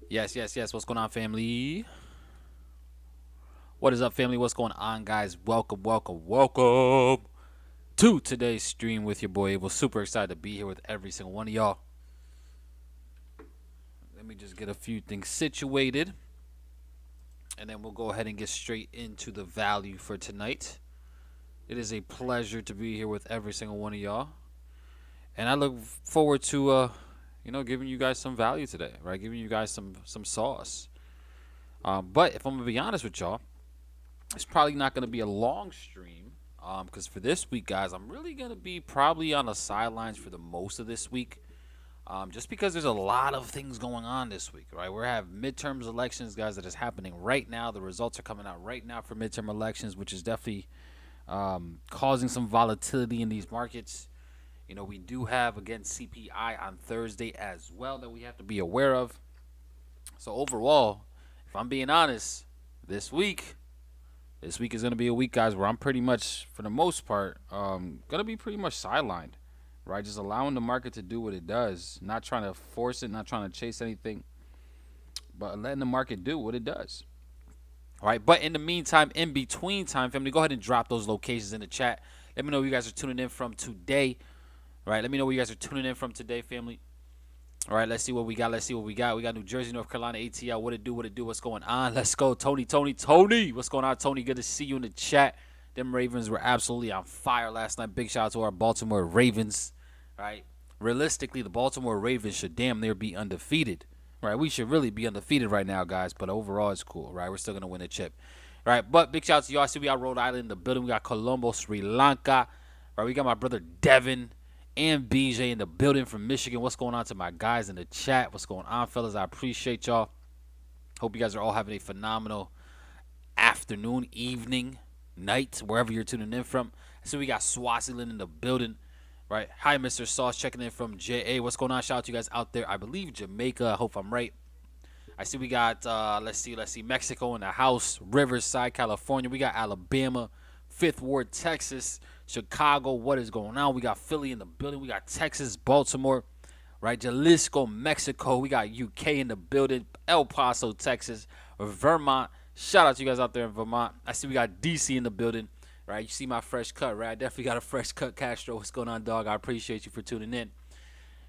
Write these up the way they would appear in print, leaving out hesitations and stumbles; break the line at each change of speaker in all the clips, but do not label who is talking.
Yes, yes, yes. What's going on, family? What is up, family? What's going on, guys? Welcome, welcome, welcome to today's stream with your boy Abel. Super excited to be here with every single one of y'all. Let me just get a few things situated, and then we'll go ahead and get straight into the value for tonight. It is a pleasure to be here with every single one of y'all, and I look forward to giving you guys some value today, right? Giving you guys some sauce. But if I'm gonna be honest with y'all, it's probably not going to be a long stream because for this week, guys, I'm really going to be probably on the sidelines for the most of this week just because there's a lot of things going on this week, right? We have midterms elections, guys, that is happening right now. The results are coming out right now for midterm elections, which is definitely causing some volatility in these markets. You know, we do have, again, CPI on Thursday as well that we have to be aware of. So overall, if I'm being honest, this week is going to be a week, guys, where I'm pretty much, for the most part, going to be pretty much sidelined, right? Just allowing the market to do what it does, not trying to force it, not trying to chase anything, but letting the market do what it does, right? But in the meantime, in between time, family, go ahead and drop those locations in the chat. Let me know where you guys are tuning in from today, right? Let me know where you guys are tuning in from today, family. All right, let's see what we got. Let's see what we got. We got New Jersey, North Carolina, ATL. What it do? What it do? What's going on? Let's go, Tony. What's going on, Tony? Good to see you in the chat. Them Ravens were absolutely on fire last night. Big shout out to our Baltimore Ravens. Right? Realistically, the Baltimore Ravens should damn near be undefeated. Right? We should really be undefeated right now, guys. But overall, it's cool. Right? We're still gonna win the chip. All right, but big shout out to y'all. See, we got Rhode Island in the building. We got Colombo, Sri Lanka. Right? We got my brother Devin and BJ in the building from Michigan. What's going on to my guys in the chat? What's going on, fellas? I appreciate y'all. Hope you guys are all having a phenomenal afternoon, evening, night, wherever you're tuning in from. So we got Swaziland in the building, right? Hi, Mr. Sauce, checking in from JA. What's going on? Shout out to you guys out there. I believe Jamaica. I hope I'm right. I see we got, let's see, Mexico in the house, Riverside, California. We got Alabama, Fifth Ward, Texas, Chicago. What is going on? We got Philly in the building. We got Texas, Baltimore, right? Jalisco, Mexico. We got UK in the building, El Paso, Texas, Vermont. Shout out to you guys out there in Vermont. I see we got DC in the building, right? You see my fresh cut, right? I definitely got a fresh cut, Castro. What's going on, dog? I appreciate you for tuning in.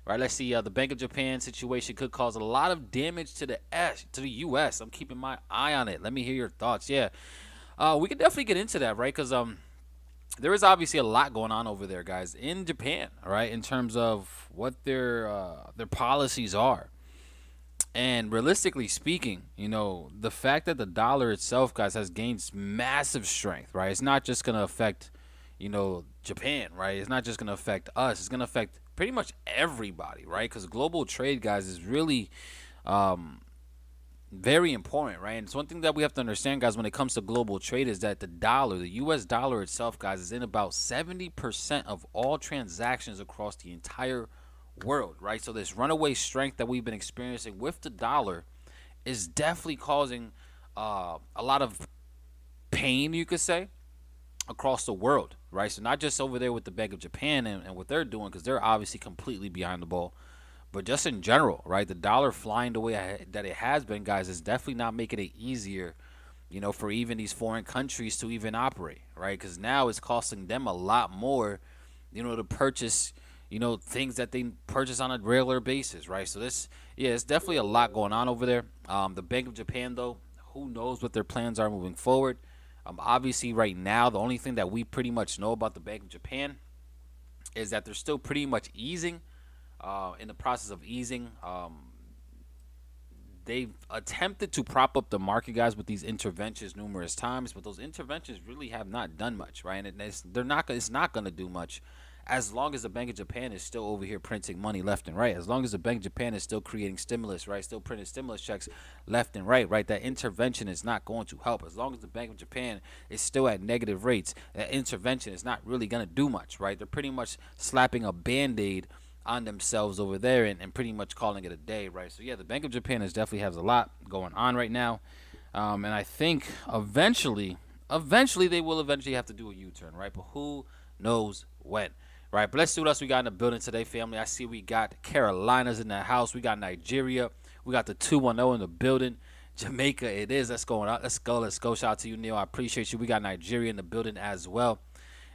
All right, let's see. The Bank of Japan situation could cause a lot of damage to the U.S. I'm keeping my eye on it. Let me hear your thoughts. Yeah, we could definitely get into that, right? Because there is obviously a lot going on over there, guys, in Japan, right? In terms of what their policies are, and realistically speaking, you know, the fact that the dollar itself, guys, has gained massive strength, right? It's not just gonna affect, you know, Japan, right? It's not just gonna affect us. It's gonna affect pretty much everybody, right? Because global trade, guys, is really very important, right? And it's one thing that we have to understand, guys, when it comes to global trade is that the dollar, the US dollar itself, guys, is in about 70% of all transactions across the entire world, right? So this runaway strength that we've been experiencing with the dollar is definitely causing a lot of pain, you could say, across the world, right? So not just over there with the Bank of Japan and what they're doing, because they're obviously completely behind the ball, but just in general, right? The dollar flying the way that it has been, guys, is definitely not making it easier, you know, for even these foreign countries to even operate, right? Because now it's costing them a lot more, you know, to purchase, you know, things that they purchase on a regular basis, right? So this, yeah, it's definitely a lot going on over there. The Bank of Japan, though, who knows what their plans are moving forward. Obviously, right now, the only thing that we pretty much know about the Bank of Japan is that they're still pretty much easing, in the process of easing. They've attempted to prop up the market, guys, with these interventions numerous times, but those interventions really have not done much, right? And it's not going to do much as long as the Bank of Japan is still over here printing money left and right. As long as the Bank of Japan is still creating stimulus, right? Still printing stimulus checks left and right, right? That intervention is not going to help. As long as the Bank of Japan is still at negative rates, that intervention is not really going to do much, right? They're pretty much slapping a Band-Aid on themselves over there and pretty much calling it a day, right? So, yeah, the Bank of Japan definitely has a lot going on right now. And I think eventually they will eventually have to do a U-turn, right? But who knows when? Right, but let's see what else we got in the building today, family. I see we got Carolinas in the house. We got Nigeria. We got the 210 in the building. Jamaica, it is. Let's go on. Let's go. Let's go. Shout out to you, Neil. I appreciate you. We got Nigeria in the building as well.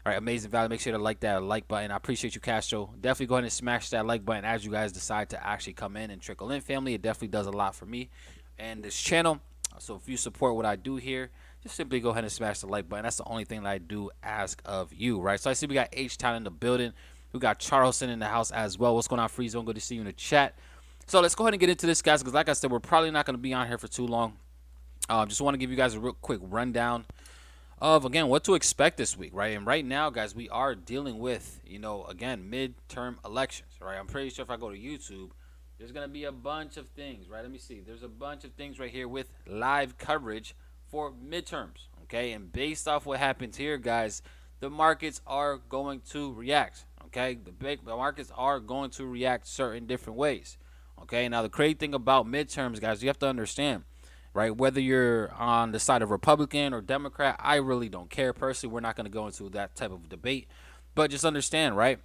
All right, amazing value. Make sure to like that like button. I appreciate you, Castro. Definitely go ahead and smash that like button as you guys decide to actually come in and trickle in, family. It definitely does a lot for me and this channel. So if you support what I do here, just simply go ahead and smash the like button. That's the only thing that I do ask of you, right? So I see we got H-Town in the building. We got Charleston in the house as well. What's going on, Free Zone? Good to see you in the chat. So let's go ahead and get into this, guys, because like I said, we're probably not going to be on here for too long. Just want to give you guys a real quick rundown of, again, what to expect this week, right? And right now, guys, we are dealing with, again, midterm elections, right? I'm pretty sure if I go to YouTube, there's going to be a bunch of things, right? Let me see. There's a bunch of things right here with live coverage for midterms, okay? And based off what happens here, guys, the markets are going to react, okay? The markets are going to react certain different ways, okay? Now, the crazy thing about midterms, guys, you have to understand, right? Whether you're on the side of Republican or Democrat, I really don't care. Personally, we're not going to go into that type of debate. But just understand, right?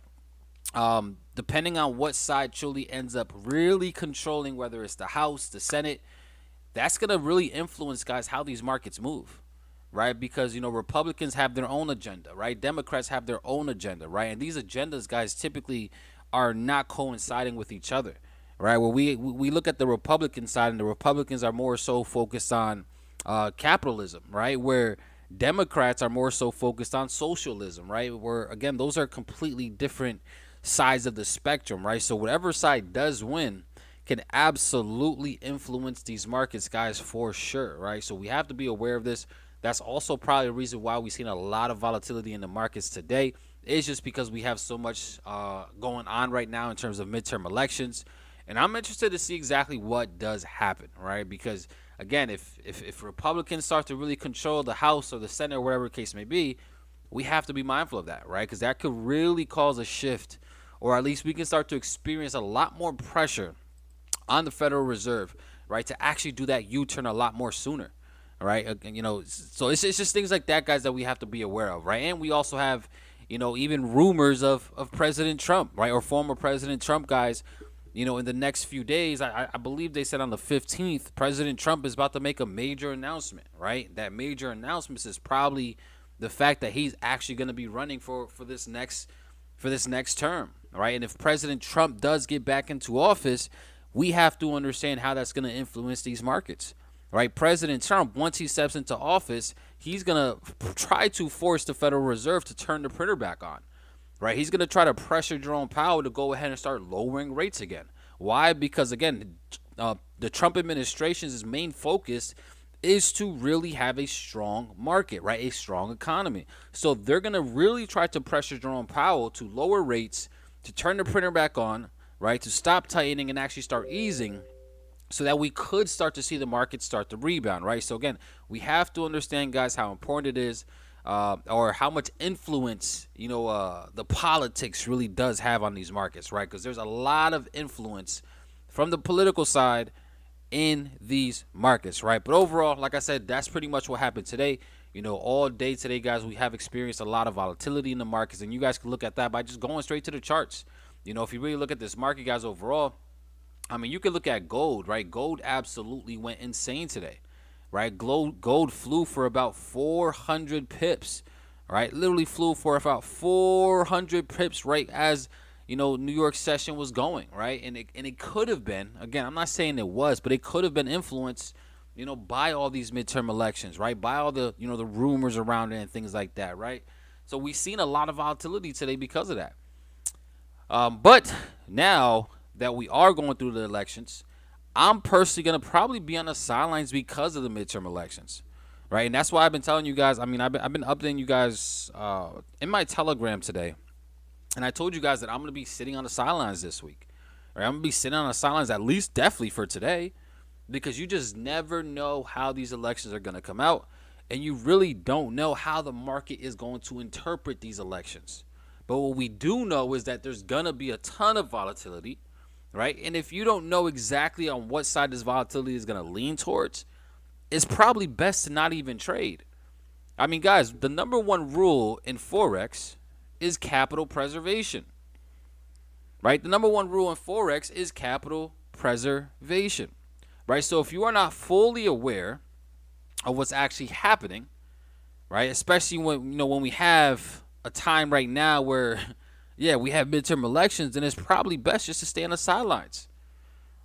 Depending on what side truly ends up really controlling, whether it's the House, the Senate, that's going to really influence, guys, how these markets move, right? Because, Republicans have their own agenda, right? Democrats have their own agenda, right? And these agendas, guys, typically are not coinciding with each other. Right, well, we look at the Republican side, and the Republicans are more so focused on capitalism, right? Where Democrats are more so focused on socialism, right? Where, again, those are completely different sides of the spectrum, right? So whatever side does win can absolutely influence these markets, guys, for sure, right? So we have to be aware of this. That's also probably the reason why we've seen a lot of volatility in the markets today. It's just because we have so much going on right now in terms of midterm elections. And I'm interested to see exactly what does happen, right? Because, again, if Republicans start to really control the House or the Senate or whatever the case may be, we have to be mindful of that, right? Because that could really cause a shift, or at least we can start to experience a lot more pressure on the Federal Reserve, right, to actually do that U-turn a lot more sooner, right? So it's just things like that, guys, that we have to be aware of, right? And we also have, even rumors of President Trump, right, or former President Trump, guys. In the next few days, I believe they said on the 15th, President Trump is about to make a major announcement, right? That major announcement is probably the fact that he's actually going to be running for this next term, right? And if President Trump does get back into office, we have to understand how that's going to influence these markets, right? President Trump, once he steps into office, he's going to try to force the Federal Reserve to turn the printer back on. Right, he's going to try to pressure Jerome Powell to go ahead and start lowering rates again. Why? Because, again, the Trump administration's main focus is to really have a strong market, right, a strong economy. So they're going to really try to pressure Jerome Powell to lower rates, to turn the printer back on, right, to stop tightening and actually start easing, so that we could start to see the market start to rebound, right? So, again, we have to understand, guys, how important it is. Or how much influence, the politics really does have on these markets, right? Because there's a lot of influence from the political side in these markets, right? But overall, like I said, that's pretty much what happened today. All day today, guys, we have experienced a lot of volatility in the markets, and you guys can look at that by just going straight to the charts. If you really look at this market, guys, overall, I mean, you can look at gold, right? Gold absolutely went insane today. Right, gold flew for about 400 pips, right? Literally flew for about 400 pips, right as New York session was going, right? And it could have been, again, I'm not saying it was, but it could have been influenced, by all these midterm elections, right? By all the the rumors around it and things like that, right? So we've seen a lot of volatility today because of that. But now that we are going through the elections, I'm personally going to probably be on the sidelines because of the midterm elections, right? And that's why I've been telling you guys, I've been updating you guys in my Telegram today. And I told you guys that I'm going to be sitting on the sidelines this week, right? I'm going to be sitting on the sidelines at least definitely for today, because you just never know how these elections are going to come out. And you really don't know how the market is going to interpret these elections. But what we do know is that there's going to be a ton of volatility, right? And if you don't know exactly on what side this volatility is going to lean towards, it's probably best to not even trade. I mean, guys, the number one rule in Forex is capital preservation, right? The number one rule in Forex is capital preservation. right? So if you are not fully aware of what's actually happening, right, especially when when we have a time right now where yeah, we have midterm elections, then it's probably best just to stay on the sidelines,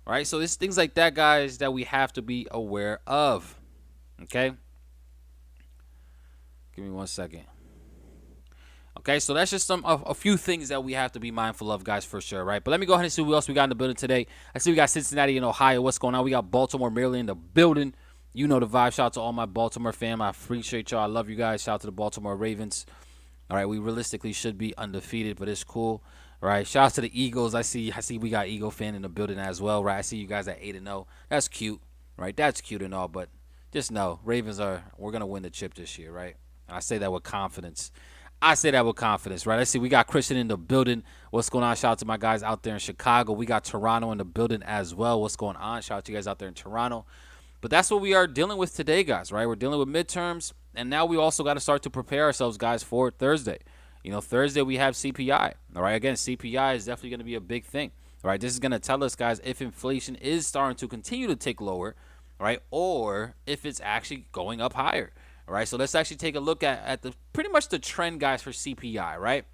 right? So it's things like that, guys, that we have to be aware of. Okay, give me 1 second. Okay, so that's just a few things that we have to be mindful of, guys, for sure, right? But let me go ahead and see who else we got in the building today. I see we got Cincinnati and Ohio. What's going on? We got Baltimore, Maryland in the building. You know the vibe. Shout out to all my Baltimore fam. I appreciate y'all. I love you guys. Shout out to the Baltimore Ravens. All right, we realistically should be undefeated, but it's cool. All right, shout out to the Eagles. I see we got Eagle fan in the building as well, right? I see you guys at 8-0. That's cute, right? That's cute and all, but just know we're gonna win the chip this year, right? And I say that with confidence. Right? I see we got Christian in the building. What's going on? Shout out to my guys out there in Chicago. We got Toronto in the building as well. What's going on? Shout out to you guys out there in Toronto. But that's what we are dealing with today, guys, right? We're dealing with midterms, and now we also got to start to prepare ourselves, guys, for Thursday. Thursday we have CPI. All right, again, CPI is definitely going to be a big thing. All right, this is going to tell us, guys, if inflation is starting to continue to tick lower, right, or if it's actually going up higher. All right, so let's actually take a look at the pretty much the trend, guys, for CPI, right?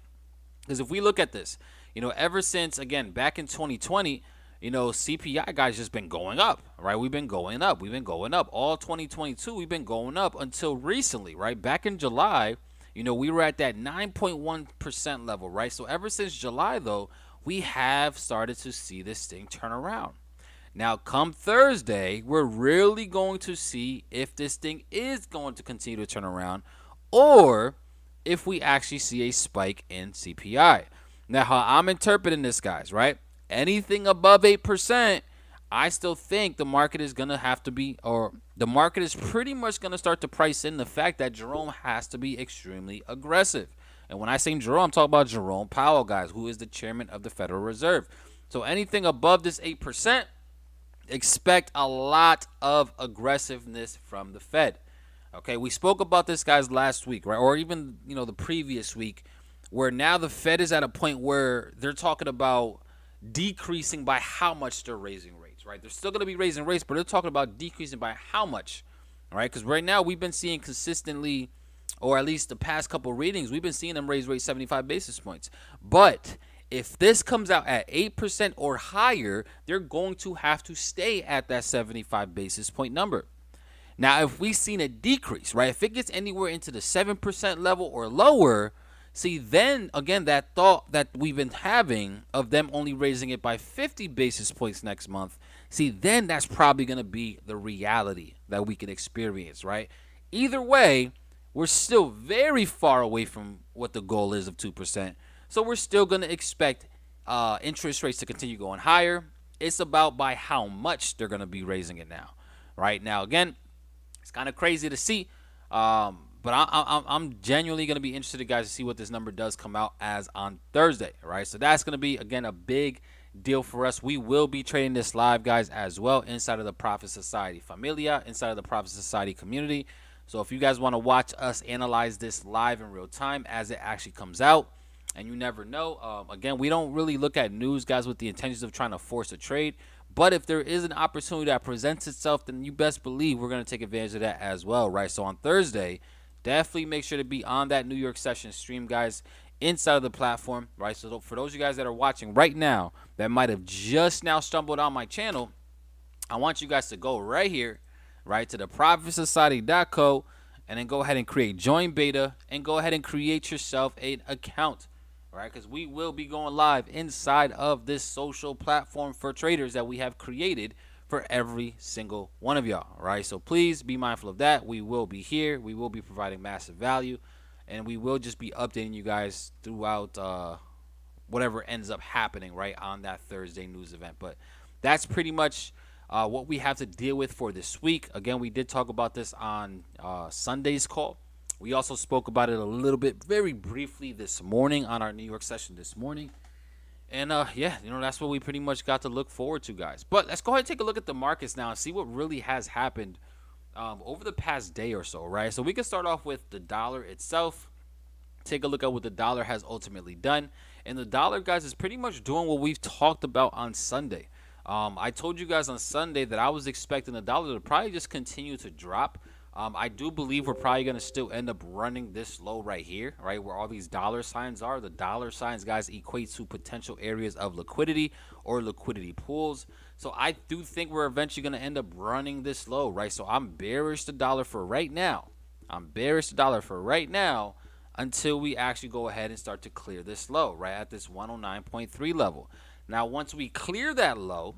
Because if we look at this, ever since, again, back in 2020, CPI, guys, just been going up, right? We've been going up. All 2022, we've been going up until recently, right? Back in July, we were at that 9.1% level, right? So ever since July, though, we have started to see this thing turn around. Now, come Thursday, we're really going to see if this thing is going to continue to turn around or if we actually see a spike in CPI. Now, how I'm interpreting this, guys, right? Anything above 8%, I still think the market is going to have to be, or the market is pretty much going to start to price in the fact that Jerome has to be extremely aggressive. And when I say Jerome, I'm talking about Jerome Powell, guys, who is the chairman of the Federal Reserve. So anything above this 8%, expect a lot of aggressiveness from the Fed. Okay, we spoke about this, guys, last week, right? Or even, the previous week, where now the Fed is at a point where they're talking about decreasing by how much they're raising rates, right? They're still going to be raising rates, but they're talking about decreasing by how much, all right? Because right now we've been seeing consistently, or at least the past couple readings, we've been seeing them raise rates 75 basis points. But if this comes out at 8% or higher, they're going to have to stay at that 75 basis point number. Now, if we've seen a decrease, right, if it gets anywhere into the 7% level or lower, see, then, again, that thought that we've been having of them only raising it by 50 basis points next month, see, then that's probably going to be the reality that we can experience, right? Either way, we're still very far away from what the goal is of 2%. So we're still going to expect interest rates to continue going higher. It's about by how much they're going to be raising it now. Right now, again, it's kind of crazy to see. But I'm genuinely going to be interested, guys, to see what this number does come out as on Thursday. Right. So that's going to be, again, a big deal for us. We will be trading this live, guys, as well inside of the Profit Society Familia, inside of the Profit Society community. So if you guys want to watch us analyze this live in real time as it actually comes out, and you never know. Again, we don't really look at news, guys, with the intentions of trying to force a trade. But if there is an opportunity that presents itself, then you best believe we're going to take advantage of that as well, right? So on Thursday, definitely make sure to be on that New York session stream, guys, inside of the platform, right? So for those of you guys that are watching right now that might have just now stumbled on my channel, I want you guys to go right here, right, to the profitsociety.co, and then go ahead and create join beta and go ahead and create yourself an account. All right, because we will be going live inside of this social platform for traders that we have created for every single one of y'all. All right, so please be mindful of that. We will be here. We will be providing massive value, and we will just be updating you guys throughout whatever ends up happening, right, on that Thursday news event. But that's pretty much what we have to deal with for this week. Again, we did talk about this on Sunday's call. We also spoke about it a little bit, very briefly this morning on our New York session this morning. And, yeah, that's what we pretty much got to look forward to, guys. But let's go ahead and take a look at the markets now and see what really has happened over the past day or so, right? So we can start off with the dollar itself. Take a look at what the dollar has ultimately done. And the dollar, guys, is pretty much doing what we've talked about on Sunday. I told you guys on Sunday that I was expecting the dollar to probably just continue to drop. I do believe we're probably going to still end up running this low right here, right, where all these dollar signs are. The dollar signs, guys, equate to potential areas of liquidity or liquidity pools. So I do think we're eventually going to end up running this low, right? So I'm bearish the dollar for right now. I'm bearish the dollar for right now until we actually go ahead and start to clear this low, right, at this 109.3 level. Now, once we clear that low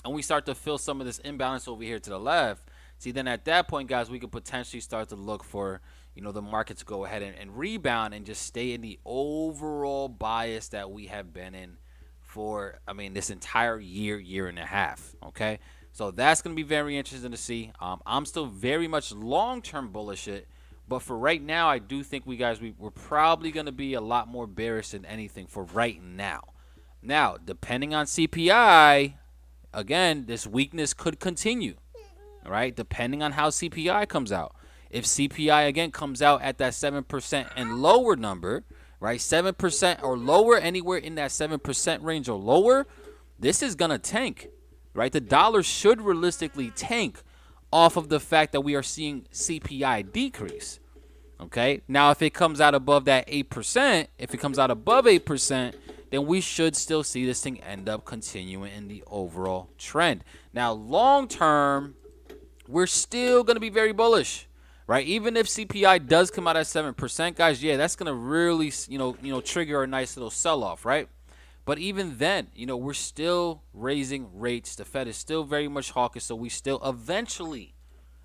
and we start to fill some of this imbalance over here to the left, see, then at that point, guys, we could potentially start to look for, the market to go ahead and rebound and just stay in the overall bias that we have been in for, this entire year and a half, okay? So that's going to be very interesting to see. I'm still very much long-term bullish it, but for right now, I do think we're probably going to be a lot more bearish than anything for right now. Now, depending on CPI, again, this weakness could continue, right? Depending on how CPI comes out. If CPI, again, comes out at that 7% and lower number, right, 7% or lower, anywhere in that 7% range or lower, this is going to tank, right? The dollar should realistically tank off of the fact that we are seeing CPI decrease, okay? Now, if it comes out above that 8%, if it comes out above 8%, then we should still see this thing end up continuing in the overall trend. Now, long term, we're still going to be very bullish, right? Even if CPI does come out at 7%, guys, yeah, that's going to really, trigger a nice little sell-off, right? But even then, we're still raising rates. The Fed is still very much hawkish, so we still eventually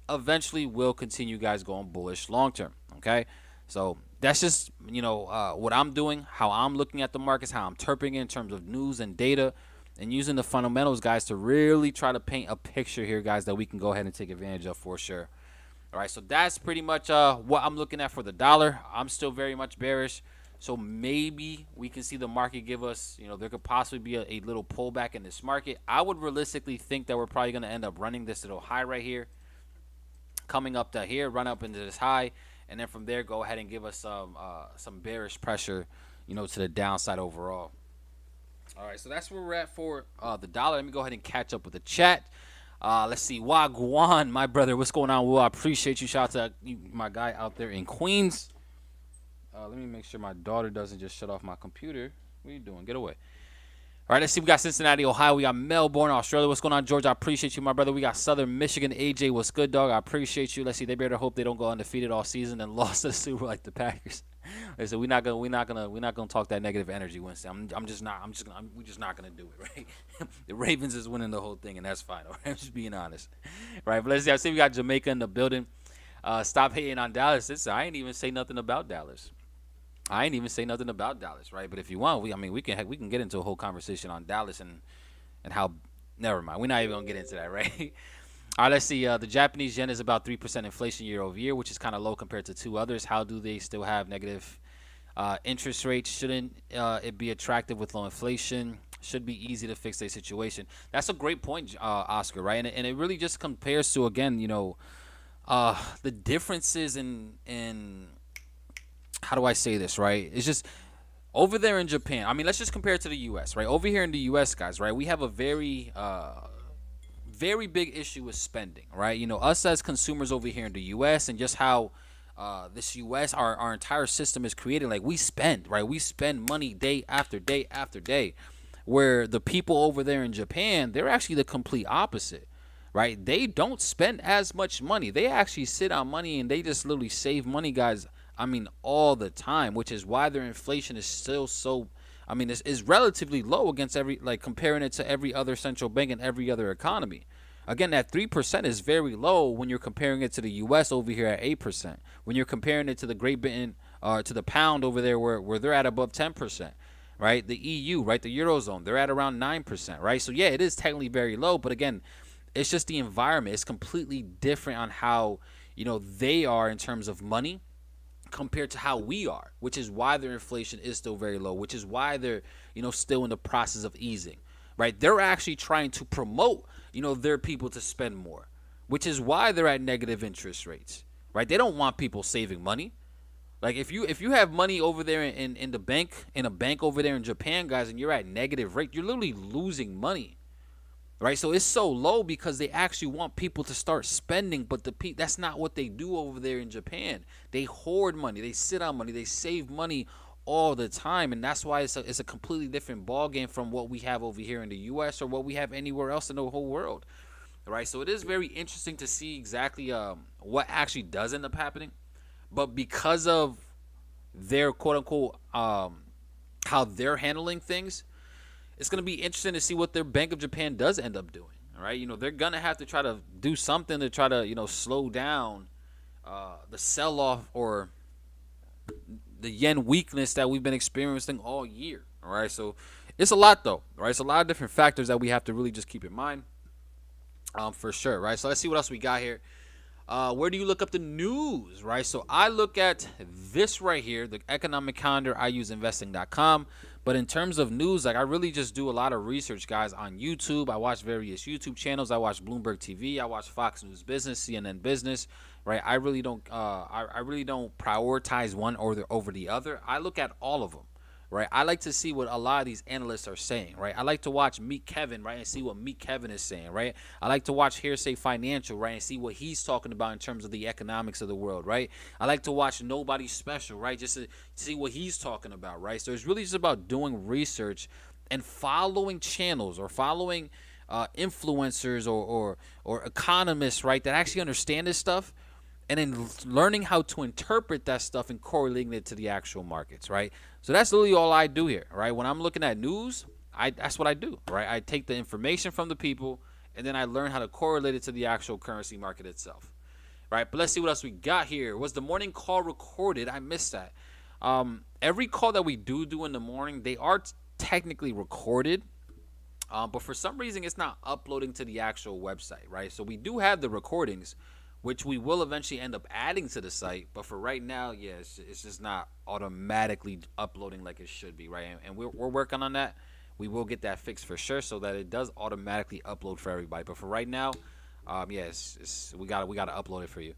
will continue, guys, going bullish long term, okay? So that's just, what I'm doing, how I'm looking at the markets, how I'm interpreting it in terms of news and data, and using the fundamentals, guys, to really try to paint a picture here, guys, that we can go ahead and take advantage of for sure. All right, so that's pretty much what I'm looking at for the dollar. I'm still very much bearish. So maybe we can see the market give us, there could possibly be a little pullback in this market. I would realistically think that we're probably going to end up running this little high right here, coming up to here, run up into this high, and then from there go ahead and give us some bearish pressure, to the downside overall. All right, so that's where we're at for the dollar. Let me go ahead and catch up with the chat. Let's see, Wagwan, my brother, what's going on? Will, I appreciate you. Shout out to my guy out there in Queens. Let me make sure my daughter doesn't just shut off my computer. What are you doing? Get away. All right, let's see. We got Cincinnati, Ohio. We got Melbourne, Australia. What's going on, George? I appreciate you, my brother. We got Southern Michigan. AJ, what's good, dog? I appreciate you. Let's see. They better hope they don't go undefeated all season and lost to the Super like the Packers. So we're not gonna talk that negative energy, Winston. We're just not gonna do it, right? The Ravens is winning the whole thing, and that's fine. All right? I'm just being honest, right? But let's see. I see we got Jamaica in the building. Stop hating on Dallas. I ain't even say nothing about Dallas. Right? But if you want, we can get into a whole conversation on Dallas and how. Never mind. We're not even gonna get into that, right? All right, let's see. The Japanese yen is about 3% inflation year over year, which is kind of low compared to two others. How do they still have negative interest rates? Shouldn't it be attractive with low inflation? Should be easy to fix their situation. That's a great point, Oscar, right? And it really just compares to, again, the differences in how do I say this, right? It's just over there in Japan. Let's just compare it to the U.S., right? Over here in the U.S., guys, right, we have a very big issue with spending, right? Us as consumers over here in the U.S. and just how this U.S., our entire system is created. Like, we spend, right? We spend money day after day after day, where the people over there in Japan, they're actually the complete opposite, right? They don't spend as much money. They actually sit on money and they just literally save money, guys. All the time, which is why their inflation is still so, is relatively low against comparing it to every other central bank and every other economy. Again, that 3% is very low when you're comparing it to the U.S. over here at 8%. When you're comparing it to the Great Britain, to the pound over there where they're at above 10%, right? The EU, right? The Eurozone, they're at around 9%, right? So yeah, it is technically very low, but again, it's just the environment. It's completely different on how, they are in terms of money compared to how we are, which is why their inflation is still very low, which is why they're, still in the process of easing, right? They're actually trying to promote, their people to spend more, which is why they're at negative interest rates, right? They don't want people saving money. Like, if you have money over there in a bank over there in Japan, guys, and you're at negative rate, you're literally losing money, right? So it's so low because they actually want people to start spending, but that's not what they do over there in Japan. They hoard money, they sit on money, they save money all the time, and that's why it's a completely different ball game from what we have over here in the U.S. or what we have anywhere else in the whole world, right? So it is very interesting to see exactly what actually does end up happening, but because of their quote unquote how they're handling things, it's going to be interesting to see what their Bank of Japan does end up doing. All right, they're going to have to try to do something to try to slow down the sell-off or the yen weakness that we've been experiencing all year. All right, so it's a lot though. Right, it's a lot of different factors that we have to really just keep in mind, for sure. Right, so let's see what else we got here. Where do you look up the news, right? So I look at this right here, the economic calendar. I use investing.com. But in terms of news, like I really just do a lot of research, guys, on YouTube. I watch various YouTube channels. I watch Bloomberg TV. I watch Fox News Business, CNN Business, right? I really don't prioritize one over the other. I look at all of them. Right, I like to see what a lot of these analysts are saying, right? I like to watch Meet Kevin, right, and see what Meet Kevin is saying, right? I like to watch Hearsay Financial, right, and see what he's talking about in terms of the economics of the world, right? I like to watch Nobody Special, right, just to see what he's talking about, right? So it's really just about doing research and following channels or following influencers or economists, right, that actually understand this stuff, and then learning how to interpret that stuff and correlating it to the actual markets, right? So that's literally all I do here, right? When I'm looking at news, that's what I do, right? I take the information from the people, and then I learn how to correlate it to the actual currency market itself, right? But let's see what else we got here. Was the morning call recorded? I missed that. Every call that we do in the morning, they are technically recorded, but for some reason, it's not uploading to the actual website, right? So we do have the recordings, which we will eventually end up adding to the site. But for right now, yeah, it's just not automatically uploading like it should be, right? And we're working on that. We will get that fixed for sure so that it does automatically upload for everybody. But for right now, yeah, we gotta upload it for you.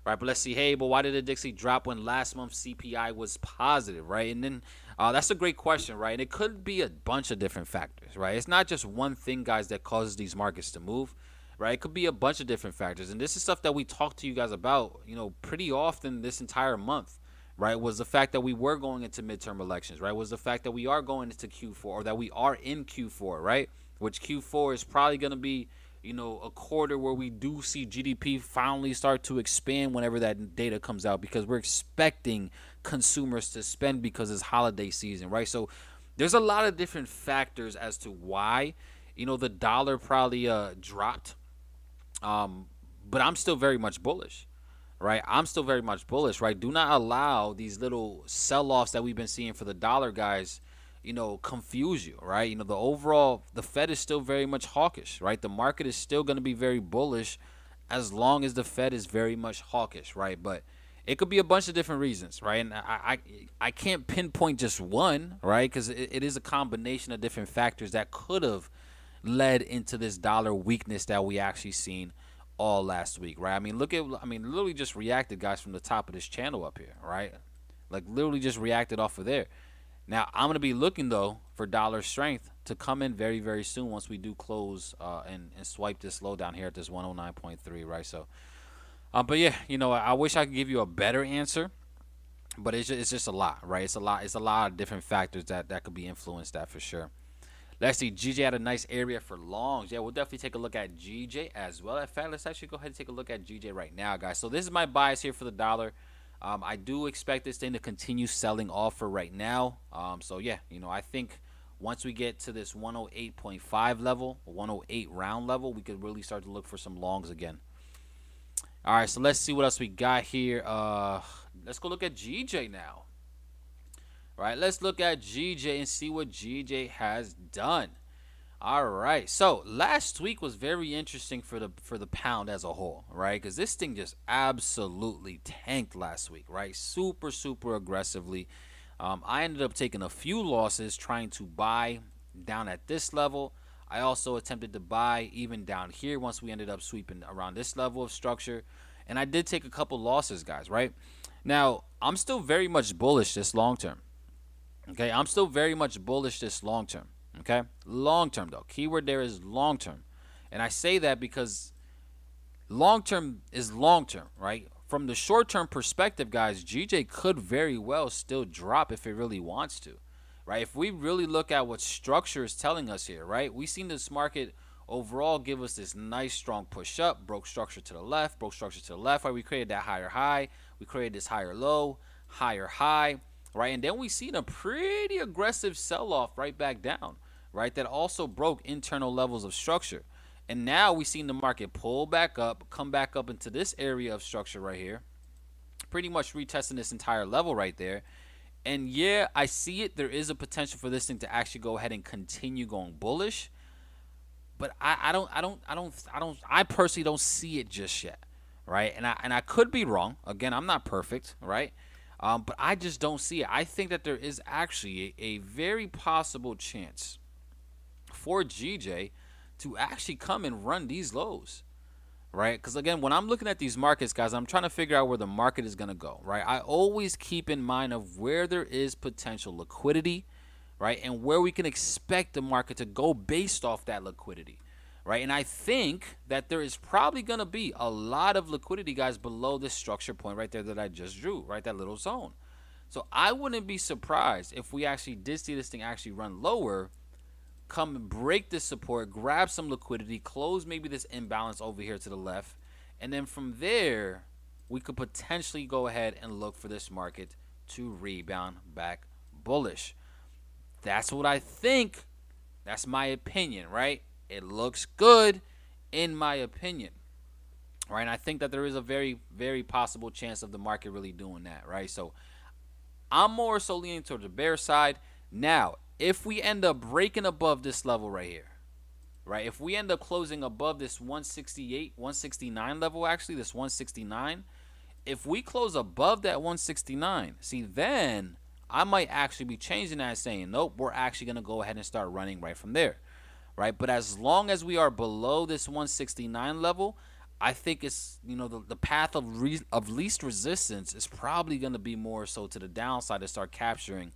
Right, but let's see. Hey, but why did the Dixie drop when last month's CPI was positive, right? And then that's a great question, right? And it could be a bunch of different factors, right? It's not just one thing, guys, that causes these markets to move. Right, it could be a bunch of different factors, and this is stuff that we talk to you guys about, pretty often this entire month. Right, was the fact that we were going into midterm elections. Right, was the fact that we are going into Q4, or that we are in Q4. Right, which Q4 is probably going to be, a quarter where we do see GDP finally start to expand whenever that data comes out, because we're expecting consumers to spend because it's holiday season. Right, so there's a lot of different factors as to why, the dollar probably dropped. But I'm still very much bullish, right? I'm still very much bullish, right? Do not allow these little sell-offs that we've been seeing for the dollar, guys, confuse you, right? The Fed is still very much hawkish, right? The market is still going to be very bullish as long as the Fed is very much hawkish, right? But it could be a bunch of different reasons, right? And I can't pinpoint just one, right? Because it is a combination of different factors that could have led into this dollar weakness that we actually seen all last week, right? Literally just reacted, guys, from the top of this channel up here, right? Like literally just reacted off of there. Now I'm gonna be looking though for dollar strength to come in very, very soon once we do close and swipe this low down here at this 109.3, right? So, but yeah, I wish I could give you a better answer, but it's just a lot, right? It's a lot of different factors that could be influenced that for sure. Let's see, GJ had a nice area for longs. Yeah, we'll definitely take a look at GJ as well. In fact, let's actually go ahead and take a look at GJ right now, guys. So this is my bias here for the dollar. I do expect this thing to continue selling off for right now. So yeah, I think once we get to this 108.5 level, 108 round level, we could really start to look for some longs again. All right, so let's see what else we got here. Let's go look at GJ now. Right, let's look at GJ and see what GJ has done. All right, so last week was very interesting for the pound as a whole, right? Because this thing just absolutely tanked last week, right? Super aggressively. I ended up taking a few losses trying to buy down at this level. I also attempted to buy even down here once we ended up sweeping around this level of structure, and I did take a couple losses, guys. Right now, I'm still very much bullish this long term. Okay, I'm still very much bullish this long term. Okay, long term though. Keyword there is long term. And I say that because long term is long term, right? From the short term perspective, guys, GJ could very well still drop if it really wants to, right? If we really look at what structure is telling us here, right? We've seen this market overall give us this nice strong push up, broke structure to the left, broke structure to the left, right? We created that higher high, we created this higher low, higher high, right? And then we seen a pretty aggressive sell off right back down, right? That also broke internal levels of structure. And now we've seen the market pull back up, come back up into this area of structure right here, pretty much retesting this entire level right there. And yeah, I see it. There is a potential for this thing to actually go ahead and continue going bullish, but I personally don't see it just yet, right? And I could be wrong. Again, I'm not perfect, right? But I just don't see it. I think that there is actually a very possible chance for GJ to actually come and run these lows, right? Because again, when I'm looking at these markets, guys, I'm trying to figure out where the market is going to go, right? I always keep in mind of where there is potential liquidity, right? And where we can expect the market to go based off that liquidity, right? And I think that there is probably going to be a lot of liquidity, guys, below this structure point right there that I just drew, right? That little zone. So I wouldn't be surprised if we actually did see this thing actually run lower, come and break this support, grab some liquidity, close maybe this imbalance over here to the left, and then from there we could potentially go ahead and look for this market to rebound back bullish. That's what I think. That's my opinion, right? It looks good in my opinion, right? And I think that there is a very, very possible chance of the market really doing that, right? So I'm more so leaning towards the bear side. Now, if we end up breaking above this level right here, right? If we end up closing above this 168, 169 level, actually, this 169, if we close above that 169, see, then I might actually be changing that and saying, nope, we're actually going to go ahead and start running right from there, right? But as long as we are below this 169 level, I think it's, you know, the path of least resistance is probably going to be more so to the downside to start capturing,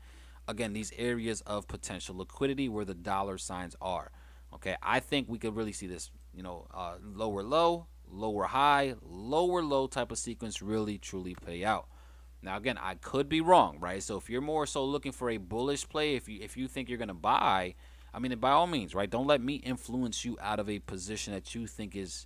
again, these areas of potential liquidity where the dollar signs are. Okay, I think we could really see this, you know, lower low, lower high, lower low type of sequence really truly play out. Now, again, I could be wrong, right? So if you're more so looking for a bullish play, if you think you're gonna buy, I mean, by all means, right? Don't let me influence you out of a position that you think is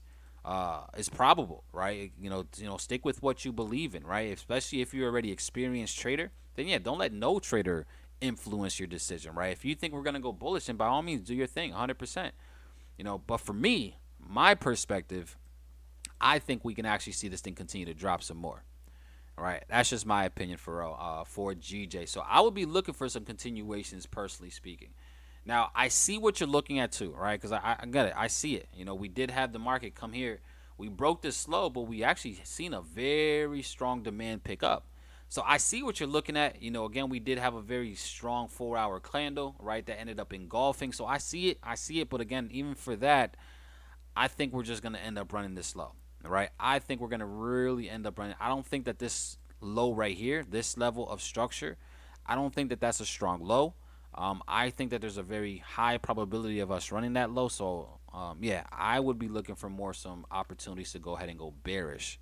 probable, right? You know, stick with what you believe in, right? Especially if you're already experienced trader, then yeah, don't let no trader influence your decision, right? If you think we're gonna go bullish, then by all means do your thing, 100%. You know, but for me, my perspective, I think we can actually see this thing continue to drop some more. All right, that's just my opinion for GJ. So I would be looking for some continuations, personally speaking. Now I see what you're looking at too, right? Because I get it, I see it. You know, we did have the market come here, we broke this low, but we actually seen a very strong demand pick up. So I see what you're looking at. You know, again, we did have a very strong 4-hour candle, right, that ended up engulfing. So I see it. But again, even for that, I think we're just going to end up running this low, right? I think we're going to really end up running. I don't think that this low right here, this level of structure, I don't think that that's a strong low. I think that there's a very high probability of us running that low. So, yeah, I would be looking for some opportunities to go ahead and go bearish,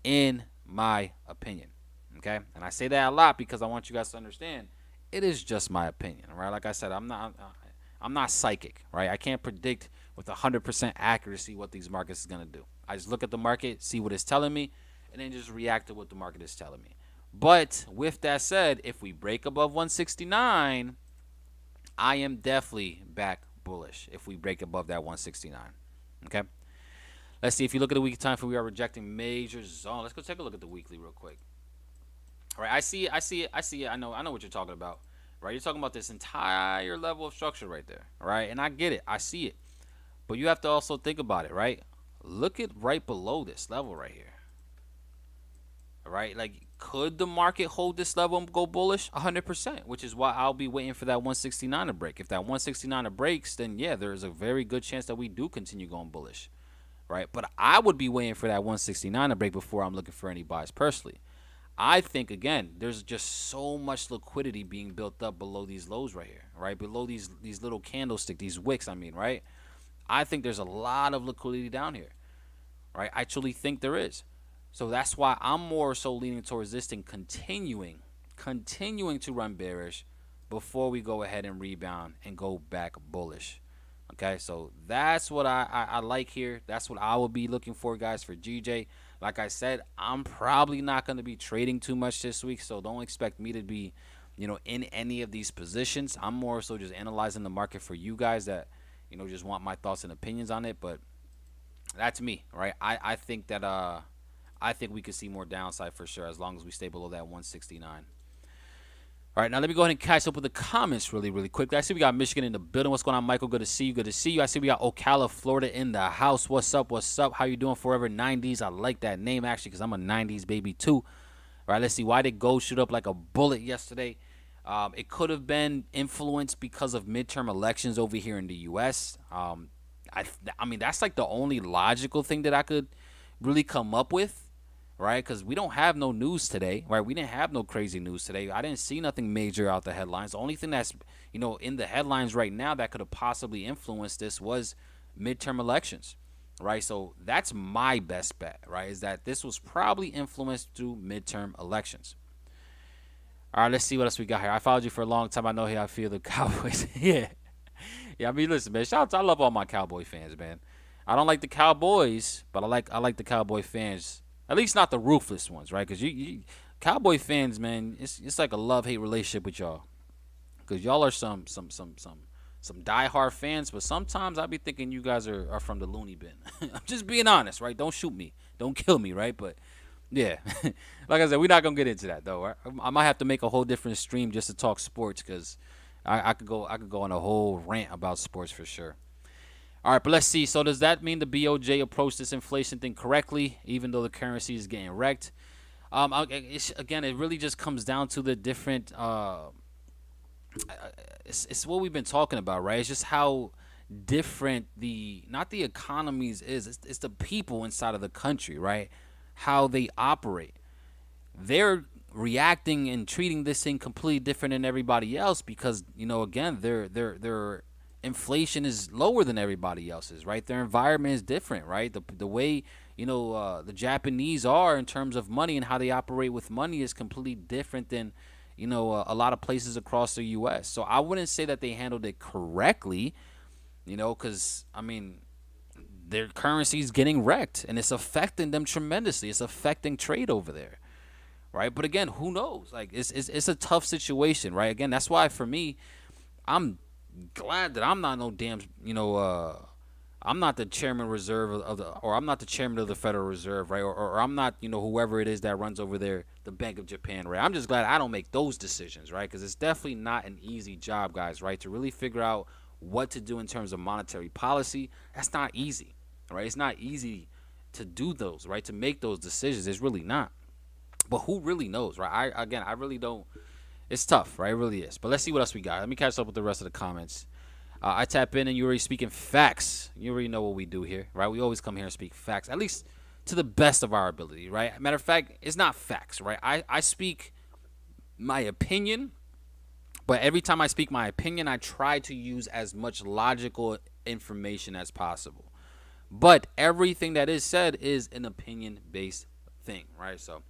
in my opinion. Okay, and I say that a lot because I want you guys to understand it is just my opinion, right? Like I said, I'm not psychic, right? I can't predict with 100% accuracy what these markets is gonna do. I just look at the market, see what it's telling me, and then just react to what the market is telling me. But with that said, if we break above 169, I am definitely back bullish if we break above that 169. Okay, let's see. If you look at the weekly time frame, we are rejecting major zone. Let's go take a look at the weekly real quick. All right, I see it. I know what you're talking about, right? You're talking about this entire level of structure right there, right? And I get it, I see it, but you have to also think about it, right? Look at right below this level right here. All right, like, could the market hold this level and go bullish? 100%, which is why I'll be waiting for that 169 to break. If that 169 breaks, then yeah, there's a very good chance that we do continue going bullish, right? But I would be waiting for that 169 to break before I'm looking for any buys personally. I think, again, there's just so much liquidity being built up below these lows right here, right? Below these little candlestick, these wicks, I mean, right? I think there's a lot of liquidity down here, right? I truly think there is. So that's why I'm more so leaning towards this thing continuing to run bearish before we go ahead and rebound and go back bullish. Okay, so that's what I like here. That's what I will be looking for, guys, for GJ. Like I said, I'm probably not going to be trading too much this week, so don't expect me to be, in any of these positions. I'm more so just analyzing the market for you guys that, just want my thoughts and opinions on it. But that's me, right? I think that I think we could see more downside for sure as long as we stay below that 169. All right, now let me go ahead and catch up with the comments really quickly. I see we got Michigan in the building. What's going on, Michael? Good to see you. Good to see you. I see we got Ocala, Florida in the house. What's up? What's up? How you doing? Forever 90s. I like that name, actually, because I'm a 90s baby, too. All right, let's see. Why did gold shoot up like a bullet yesterday? It could have been influenced because of midterm elections over here in the U.S. I mean, that's like the only logical thing that I could really come up with. Right, because we don't have no news today, right? We didn't have no crazy news today. I didn't see nothing major out the headlines. The only thing that's, in the headlines right now that could have possibly influenced this was midterm elections, right? So that's my best bet, right, is that this was probably influenced through midterm elections. All right, let's see what else we got here. I followed you for a long time. I know how I feel the Cowboys. Yeah. I mean, listen, man, shout out I love all my Cowboy fans, man. I don't like the Cowboys, but I like the Cowboy fans. At least not the ruthless ones, right? Because you Cowboy fans, man, it's like a love-hate relationship with y'all. Because y'all are some diehard fans, but sometimes I be thinking you guys are from the loony bin. I'm just being honest, right? Don't shoot me. Don't kill me, right? But, yeah. Like I said, we're not going to get into that, though. Right? I might have to make a whole different stream just to talk sports because I could go on a whole rant about sports for sure. All right, but let's see. So does that mean the BOJ approached this inflation thing correctly, even though the currency is getting wrecked? Again, it really just comes down to the different. It's what we've been talking about, right? It's just how different not the economies is. It's the people inside of the country, right? How they operate. They're reacting and treating this thing completely different than everybody else because again, they're inflation is lower than everybody else's, right? Their environment is different, right? The way the Japanese are in terms of money and how they operate with money is completely different than a lot of places across the U.S. So I wouldn't say that they handled it correctly, because I mean their currency is getting wrecked and it's affecting them tremendously. It's affecting trade over there, right? But again, who knows? Like it's a tough situation, right? Again, that's why for me, I'm glad that I'm not no damn, I'm not the chairman reserve or I'm not the chairman of the Federal Reserve, right? Or I'm not, whoever it is that runs over there, the Bank of Japan, right? I'm just glad I don't make those decisions, right? Because it's definitely not an easy job, guys, right? To really figure out what to do in terms of monetary policy, that's not easy, right? It's not easy to do those, right? To make those decisions, it's really not. But who really knows, right? I really don't. It's tough, right? It really is. But let's see what else we got. Let me catch up with the rest of the comments. I tap in and you're already speaking facts. You already know what we do here, right? We always come here and speak facts, at least to the best of our ability, right? Matter of fact, it's not facts, right? I speak my opinion, but every time I speak my opinion, I try to use as much logical information as possible. But everything that is said is an opinion-based thing, right? So.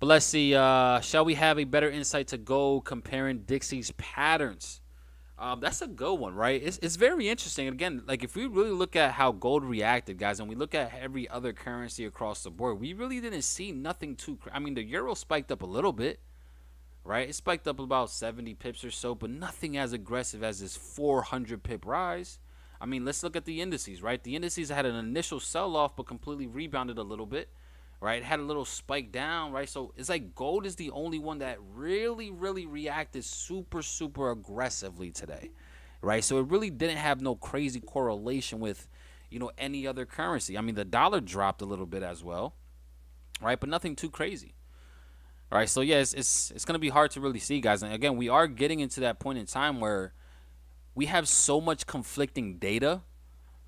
But let's see, shall we have a better insight to gold comparing Dixie's patterns? That's a good one, right? It's very interesting. Again, like if we really look at how gold reacted, guys, and we look at every other currency across the board, we really didn't see nothing too. I mean, the euro spiked up a little bit, right? It spiked up about 70 pips or so, but nothing as aggressive as this 400 pip rise. I mean, let's look at the indices, right? The indices had an initial sell-off, but completely rebounded a little bit. Right, it had a little spike down, right? So it's like gold is the only one that really reacted super aggressively today, right? So it really didn't have no crazy correlation with, any other currency. I mean, the dollar dropped a little bit as well, right? But nothing too crazy. All right, so yeah, it's gonna be hard to really see, guys. And again, we are getting into that point in time where we have so much conflicting data,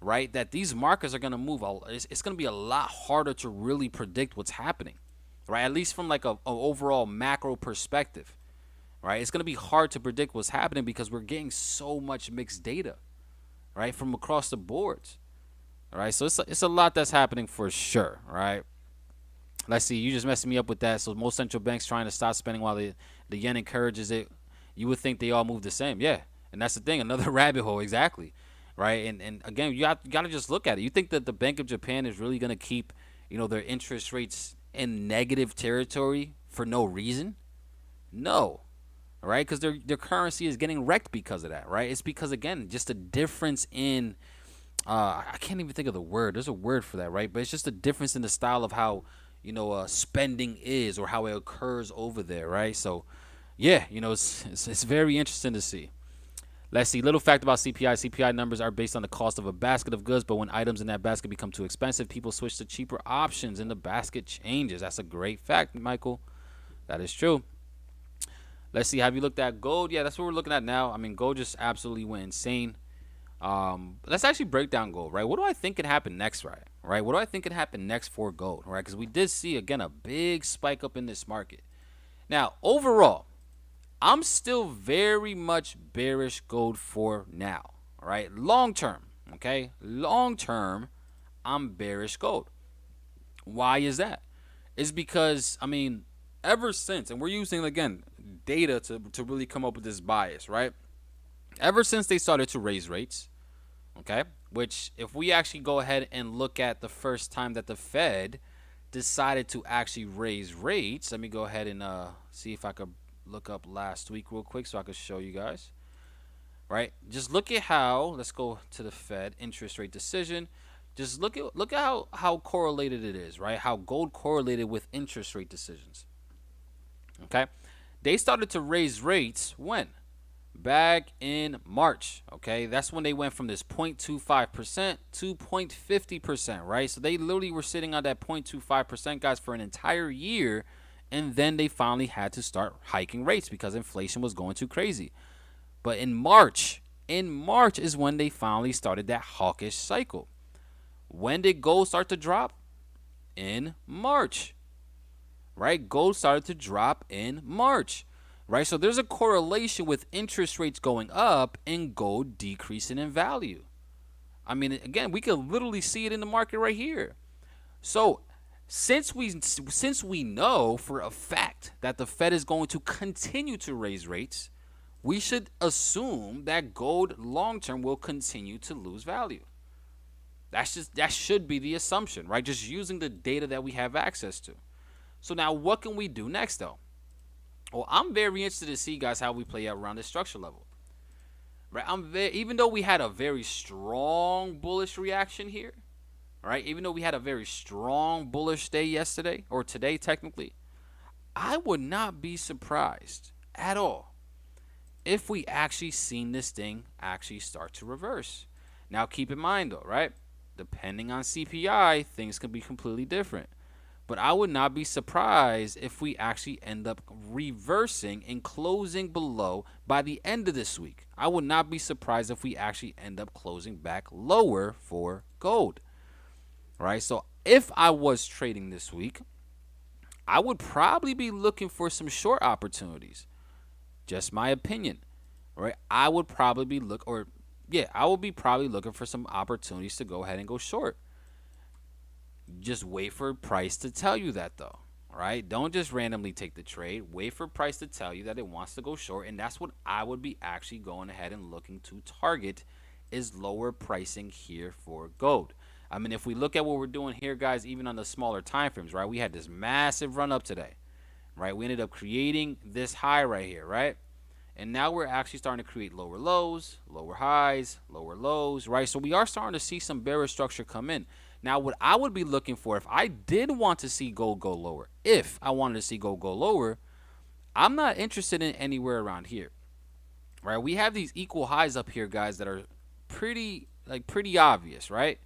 right, that these markets are going to move. It's going to be a lot harder to really predict what's happening, right? At least from like a overall macro perspective, right? It's going to be hard to predict what's happening because we're getting so much mixed data, right, from across the boards. All right, so it's a lot that's happening for sure. All right. Let's see. You just messing me up with that. So most central banks trying to stop spending while the yen encourages it. You would think they all move the same. Yeah, and that's the thing. Another rabbit hole. Exactly. Right. And again, you got to just look at it. You think that the Bank of Japan is really going to keep, their interest rates in negative territory for no reason? No. All right, because their currency is getting wrecked because of that. Right. It's because, again, just a difference in I can't even think of the word. There's a word for that, right? But it's just a difference in the style of how, spending is, or how it occurs over there, right? So, yeah, it's very interesting to see. Let's see. Little fact about CPI. CPI numbers are based on the cost of a basket of goods, but when items in that basket become too expensive, people switch to cheaper options and the basket changes. That's a great fact, Michael. That is true. Let's see. Have you looked at gold? Yeah, that's what we're looking at now. I mean, gold just absolutely went insane. Let's actually break down gold, right? What do I think could happen next, right? What do I think could happen next for gold, right? Because we did see, again, a big spike up in this market. Now, overall, I'm still very much bearish gold for now, all right? Long term, okay? Long term, I'm bearish gold. Why is that? It's because, ever since, and we're using, again, data to really come up with this bias, right? Ever since they started to raise rates, okay, which if we actually go ahead and look at the first time that the Fed decided to actually raise rates, let me go ahead and see if I could look up last week real quick so I could show you guys, right? Just look at how, let's go to the Fed interest rate decision. Just look at how correlated it is, right? How gold correlated with interest rate decisions, okay? They started to raise rates when? Back in March, okay? That's when they went from this 0.25% to 0.50%, right? So they literally were sitting on that 0.25%, guys, for an entire year, and then they finally had to start hiking rates because inflation was going too crazy. But in March is when they finally started that hawkish cycle. When did gold start to drop? In March, right? Gold started to drop in March. Right, so there's a correlation with interest rates going up and gold decreasing in value. Again, we can literally see it in the market right here. So since we know for a fact that the Fed is going to continue to raise rates, we should assume that gold long term will continue to lose value. That should be the assumption, right? Just using the data that we have access to. So now what can we do next, though? Well, I'm very interested to see, guys, how we play out around this structure level. Right? Even though we had a very strong bullish reaction here, right? Even though we had a very strong bullish day yesterday, or today technically, I would not be surprised at all if we actually seen this thing actually start to reverse. Now, keep in mind, though, right? Depending on CPI, things can be completely different. But I would not be surprised if we actually end up reversing and closing below by the end of this week. I would not be surprised if we actually end up closing back lower for gold. Right? So if I was trading this week, I would probably be looking for some short opportunities. Just my opinion. Right? I would probably be probably looking for some opportunities to go ahead and go short. Just wait for price to tell you that, though. Right? Don't just randomly take the trade. Wait for price to tell you that it wants to go short, and that's what I would be actually going ahead and looking to target, is lower pricing here for gold. If we look at what we're doing here, guys, even on the smaller time frames, right? We had this massive run up today, right? We ended up creating this high right here, right? And now we're actually starting to create lower lows, lower highs, lower lows, right? So we are starting to see some bearish structure come in. Now, what I would be looking for if I did want to see gold go lower, I'm not interested in anywhere around here, right? We have these equal highs up here, guys, that are pretty obvious, right?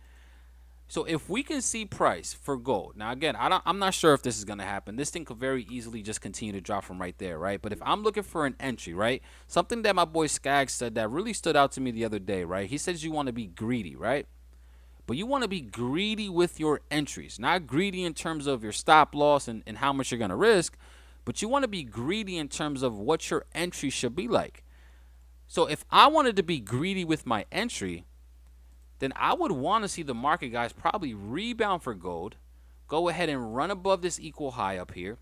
So if we can see price for gold, now again, I'm not sure if this is going to happen. This thing could very easily just continue to drop from right there, right? But if I'm looking for an entry, right? Something that my boy Skag said that really stood out to me the other day, right? He says you want to be greedy, right? But you want to be greedy with your entries, not greedy in terms of your stop loss and how much you're going to risk, but you want to be greedy in terms of what your entry should be like. So if I wanted to be greedy with my entry, then I would want to see the market, guys, probably rebound for gold, go ahead and run above this equal high up here,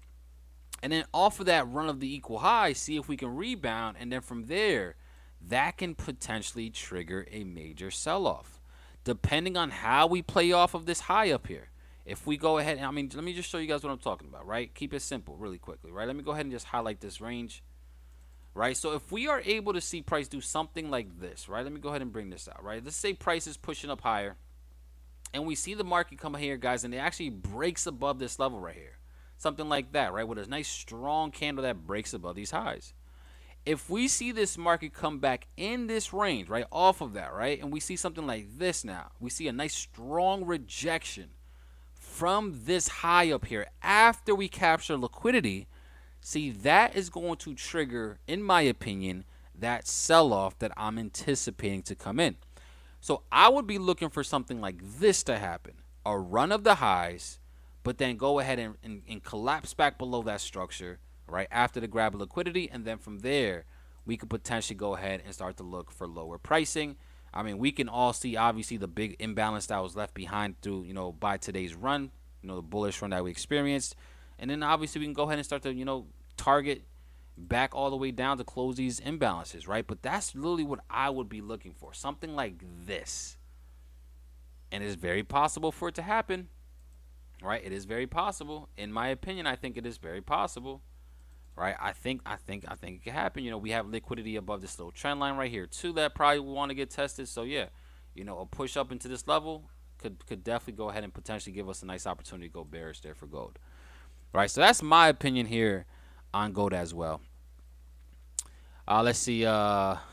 and then off of that run of the equal high, see if we can rebound, and then from there, that can potentially trigger a major sell-off, depending on how we play off of this high up here. If we go ahead, I mean, let me just show you guys what I'm talking about, right? Keep it simple really quickly, right? Let me go ahead and just highlight this range, right? So if we are able to see price do something like this, right? Let me go ahead and bring this out, right? Let's say price is pushing up higher, and we see the market come here, guys, and it actually breaks above this level right here. Something like that, right? With a nice strong candle that breaks above these highs. If we see this market come back in this range, right, off of that, right, and we see something like this now, we see a nice strong rejection from this high up here after we capture liquidity, see, that is going to trigger, in my opinion, that sell-off that I'm anticipating to come in. So I would be looking for something like this to happen, a run of the highs, but then go ahead and collapse back below that structure, right, after the grab of liquidity, and then from there, we could potentially go ahead and start to look for lower pricing. I mean, we can all see, obviously, the big imbalance that was left behind through, by today's run, the bullish run that we experienced. And then, obviously, we can go ahead and start to, target back all the way down to close these imbalances, right? But that's literally what I would be looking for, something like this. And it's very possible for it to happen, right? It is very possible. In my opinion, I think it is very possible. Right, I think it can happen. We have liquidity above this little trend line right here too that probably will want to get tested. So yeah, a push up into this level could definitely go ahead and potentially give us a nice opportunity to go bearish there for gold. Right, so that's my opinion here on gold as well. Let's see. Every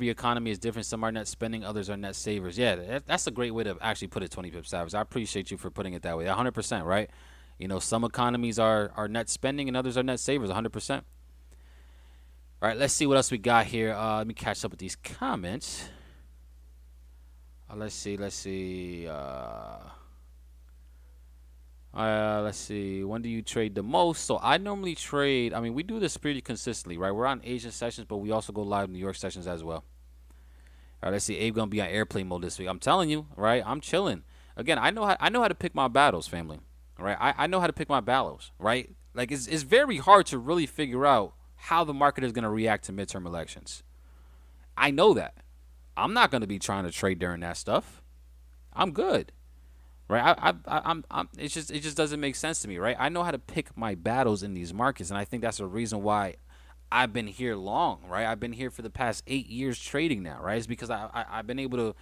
economy is different. Some are net spending, others are net savers. Yeah, that's a great way to actually put it, 20 pips average. I appreciate you for putting it that way. 100%, right? Some economies are net spending and others are net savers, 100%. All right, let's see what else we got here. Let me catch up with these comments. Let's see. Let's see. When do you trade the most? So I normally trade, we do this pretty consistently, right? We're on Asian sessions, but we also go live New York sessions as well. All right, let's see. Abe gonna be on airplane mode this week. I'm telling you, right? I'm chilling. Again, I know how to pick my battles, family. Right, I know how to pick my battles, right? Like it's very hard to really figure out how the market is going to react to midterm elections. I know that. I'm not going to be trying to trade during that stuff. I'm good, right? It just doesn't make sense to me, right? I know how to pick my battles in these markets, and I think that's the reason why I've been here long, right? I've been here for the past 8 years trading now, right? It's because I've been able to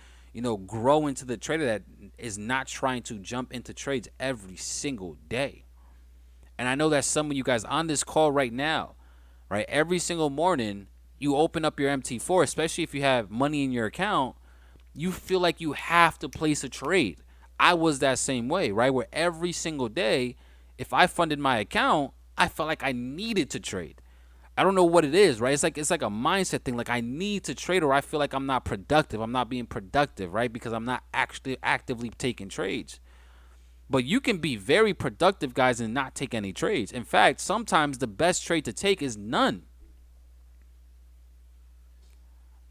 grow into the trader that is not trying to jump into trades every single day. And I know that some of you guys on this call right now, right, every single morning, you open up your MT4, especially if you have money in your account, you feel like you have to place a trade. I was that same way, right, where every single day, if I funded my account, I felt like I needed to trade. I don't know what it is, right? It's like a mindset thing. Like I need to trade or I feel like I'm not productive. I'm not being productive, right? Because I'm not actually actively taking trades. But you can be very productive, guys, and not take any trades. In fact, sometimes the best trade to take is none.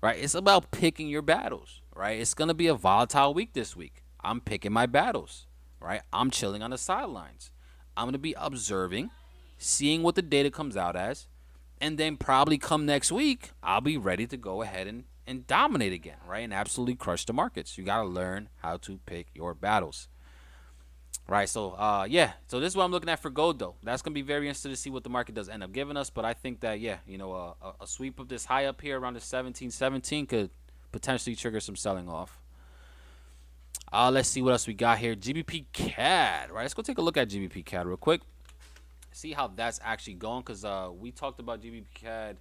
Right? It's about picking your battles, right? It's going to be a volatile week this week. I'm picking my battles, right? I'm chilling on the sidelines. I'm going to be observing, seeing what the data comes out as. And then probably come next week, I'll be ready to go ahead and dominate again, right? And absolutely crush the markets. You got to learn how to pick your battles. Right, so, yeah. So this is what I'm looking at for gold, though. That's going to be very interesting to see what the market does end up giving us. But I think that, yeah, a sweep of this high up here around the 1717 could potentially trigger some selling off. Let's see what else we got here. GBP CAD, right? Let's go take a look at GBP CAD real quick. See how that's actually going, because we talked about GBP CAD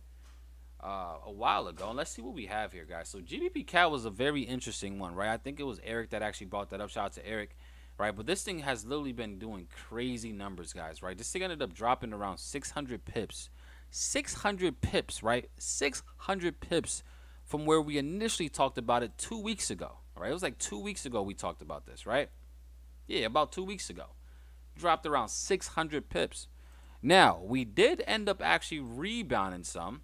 a while ago, and let's see what we have here, guys. So GBP CAD was a very interesting one, right? I think it was Eric that actually brought that up. Shout out to Eric, right? But this thing has literally been doing crazy numbers, guys, right? This thing ended up dropping around 600 pips. 600 pips, right? 600 pips from where we initially talked about it 2 weeks ago, right? It was like 2 weeks ago we talked about this, right? Yeah, about 2 weeks ago. Dropped around 600 pips. Now, we did end up actually rebounding some,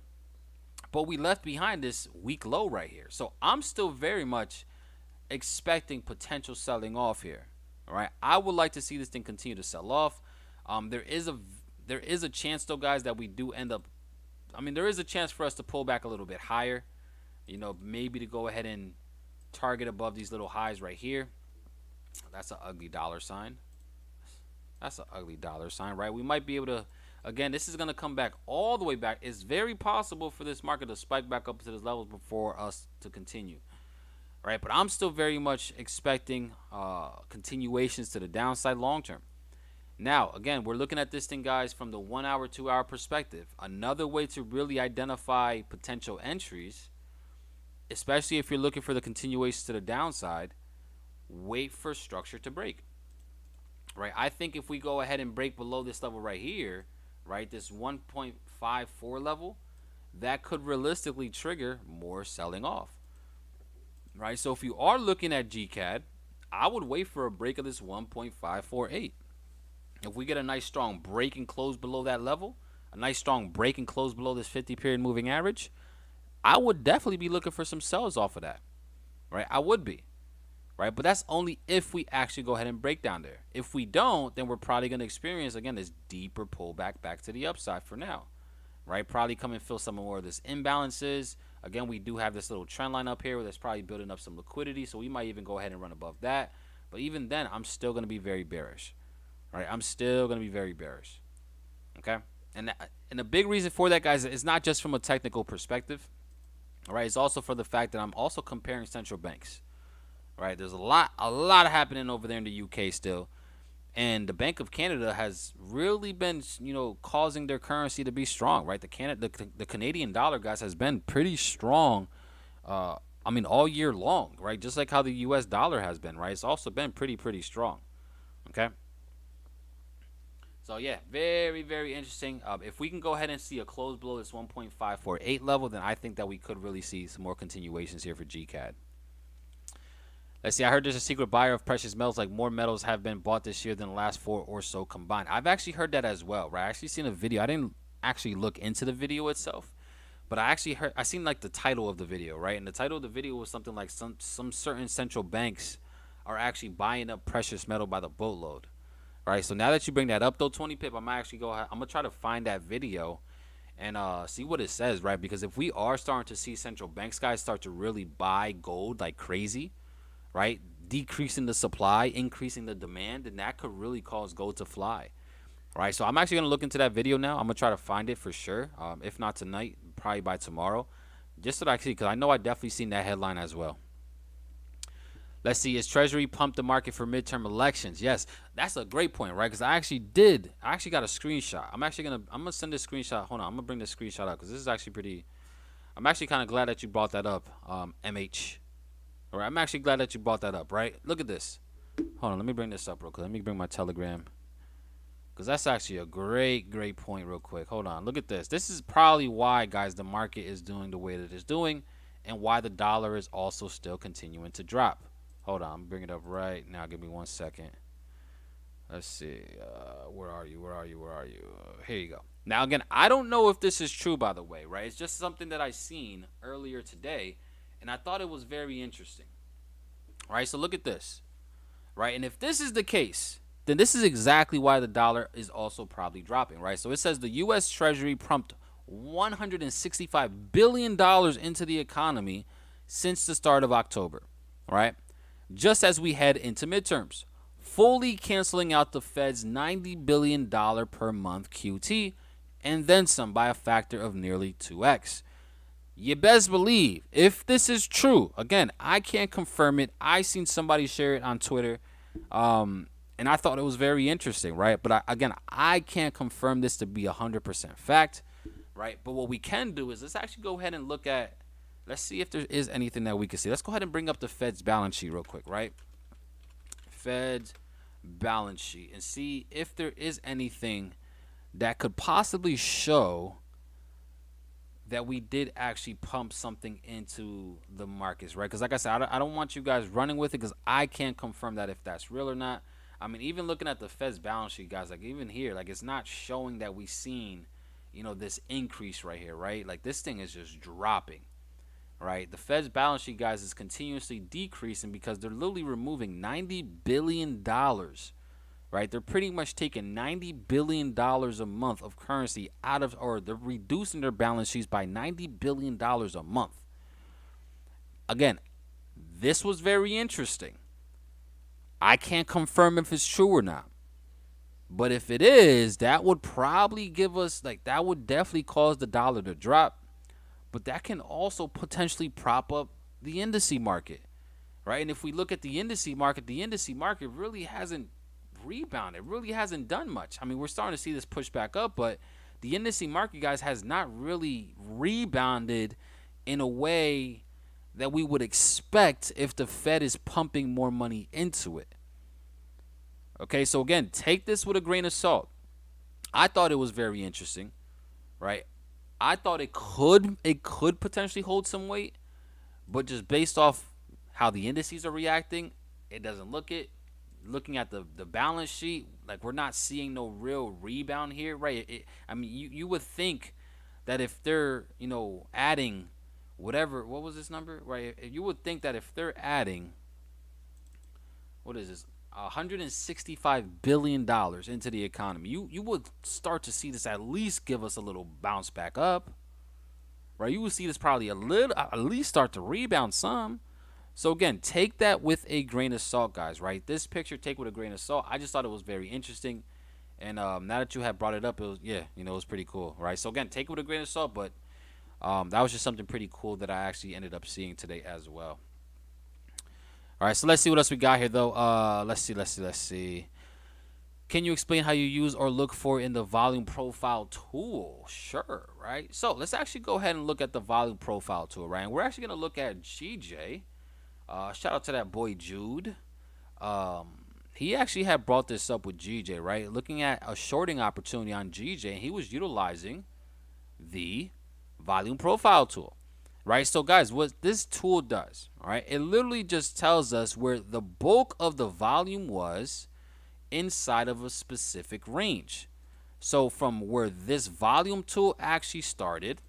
but we left behind this weak low right here. So I'm still very much expecting potential selling off here. All right, I would like to see this thing continue to sell off. There is a chance though, guys, that we do end up. I mean, there is a chance for us to pull back a little bit higher. You know, maybe to go ahead and target above these little highs right here. That's an ugly dollar sign. That's an ugly dollar sign, right? We might be able to. Again, this is going to come back all the way back. It's very possible for this market to spike back up to this levels before us to continue. Right, but I'm still very much expecting continuations to the downside long term. Now, again, we're looking at this thing, guys, from the 1 hour, 2 hour perspective. Another way to really identify potential entries, especially if you're looking for the continuation to the downside, wait for structure to break. Right, I think if we go ahead and break below this level right here, right, this 1.54 level, that could realistically trigger more selling off. Right, so if you are looking at GCAD, I would wait for a break of this 1.548. If we get a nice strong break and close below that level, a nice strong break and close below this 50-period moving average, I would definitely be looking for some sells off of that. Right, I would be. Right, but that's only if we actually go ahead and break down there. If we don't, then we're probably going to experience, again, this deeper pullback back to the upside for now. Right, probably come and fill some more of this imbalances. Again, we do have this little trend line up here where that's probably building up some liquidity, so we might even go ahead and run above that. But even then, I'm still going to be very bearish. Right, I'm still going to be very bearish. Okay, and the big reason for that, guys, is not just from a technical perspective. All right, it's also for the fact that I'm also comparing central banks. Right, there's a lot happening over there in the UK still. And the Bank of Canada has really been, you know, causing their currency to be strong, right? The Canadian dollar, guys, has been pretty strong. I mean, all year long, right? Just like how the U.S. dollar has been, right? It's also been pretty strong. Okay. So yeah, very, very interesting. If we can go ahead and see a close below this 1.548 level, then I think that we could really see some more continuations here for GCAD. Let's see, I heard there's a secret buyer of precious metals, like more metals have been bought this year than the last 4 or so combined. I've actually heard that as well, right? I actually seen a video. I didn't actually look into the video itself, but I seen like the title of the video, right? And the title of the video was something like some certain central banks are actually buying up precious metal by the boatload, right? So now that you bring that up though, 20 pip, I'm gonna try to find that video and see what it says, right? Because if we are starting to see central banks, guys, start to really buy gold like crazy, right, decreasing the supply, increasing the demand, then that could really cause gold to fly. Right, so I'm actually going to look into that video now. I'm going to try to find it for sure. If not tonight, probably by tomorrow. Just so that I can see, because I know I definitely seen that headline as well. Let's see, is Treasury pumped the market for midterm elections? Yes, that's a great point, right? Because I actually got a screenshot. I'm going to send this screenshot. Hold on, I'm going to bring this screenshot up because this is actually pretty. I'm actually kind of glad that you brought that up, MH. All right, I'm actually glad that you brought that up, right? Look at this. Hold on, let me bring this up real quick. Let me bring my Telegram. Because that's actually a great point real quick. Hold on, look at this. This is probably why, guys, the market is doing the way that it's doing and why the dollar is also still continuing to drop. Hold on, I'm bringing it up right now. Give me 1 second. Let's see. Where are you? Here you go. Now, again, I don't know if this is true, by the way, right? It's just something that I seen earlier today. And I thought it was very interesting. All right, so look at this. Right, and if this is the case, then this is exactly why the dollar is also probably dropping, right? So it says the U.S. Treasury pumped $165 billion into the economy since the start of October, right? Just as we head into midterms, fully canceling out the Fed's $90 billion per month QT and then some by a factor of nearly 2x. You best believe, if this is true, again, I can't confirm it. I seen somebody share it on Twitter, and I thought it was very interesting, right? But I can't confirm this to be 100% fact, right? But what we can do is let's actually go ahead and look at, let's see if there is anything that we can see. Let's go ahead and bring up the Fed's balance sheet real quick, right? Fed's balance sheet and see if there is anything that could possibly show that we did actually pump something into the markets, right? Because like I said, I don't want you guys running with it because I can't confirm that if that's real or not. I mean, even looking at the Fed's balance sheet, guys, like even here, like it's not showing that we seen, you know, this increase right here, right? Like this thing is just dropping, right? The Fed's balance sheet, guys, is continuously decreasing because they're literally removing $90 billion, right? They're pretty much taking $90 billion a month of currency out of, or they're reducing their balance sheets by $90 billion a month. Again, this was very interesting. I can't confirm if it's true or not. But if it is, that would probably give us, like, that would definitely cause the dollar to drop. But that can also potentially prop up the indice market, right? And if we look at the indice market really hasn't rebounded, really hasn't done much. I mean, we're starting to see this push back up, but the indice market, guys, has not really rebounded in a way that we would expect if the Fed is pumping more money into it. Okay, so again, take this with a grain of salt. I thought it was very interesting, right? I thought it could potentially hold some weight, but just based off how the indices are reacting, it doesn't look it. Looking at the balance sheet, like, we're not seeing no real rebound here, right? I mean, you would think that if they're, adding whatever, what was this number, right? You would think that if they're adding, what is this, $165 billion into the economy, you would start to see this at least give us a little bounce back up, right? You would see this probably at least start to rebound some. So again, take that with a grain of salt, guys, right? This picture, take with a grain of salt. I just thought it was very interesting, and now that you have brought it up, it was, it was pretty cool, right? So again, take it with a grain of salt, but that was just something pretty cool that I actually ended up seeing today as well. All right, so let's see what else we got here, though. Let's see. Can you explain how you use or look for in the volume profile tool? Sure, right? So let's actually go ahead and look at the volume profile tool, right? And we're actually going to look at GJ. Shout out to that boy Jude. He actually had brought this up with GJ, right? Looking at a shorting opportunity on GJ, and he was utilizing the volume profile tool. Right, so guys, what this tool does, all right, it literally just tells us where the bulk of the volume was inside of a specific range. So from where this volume tool actually started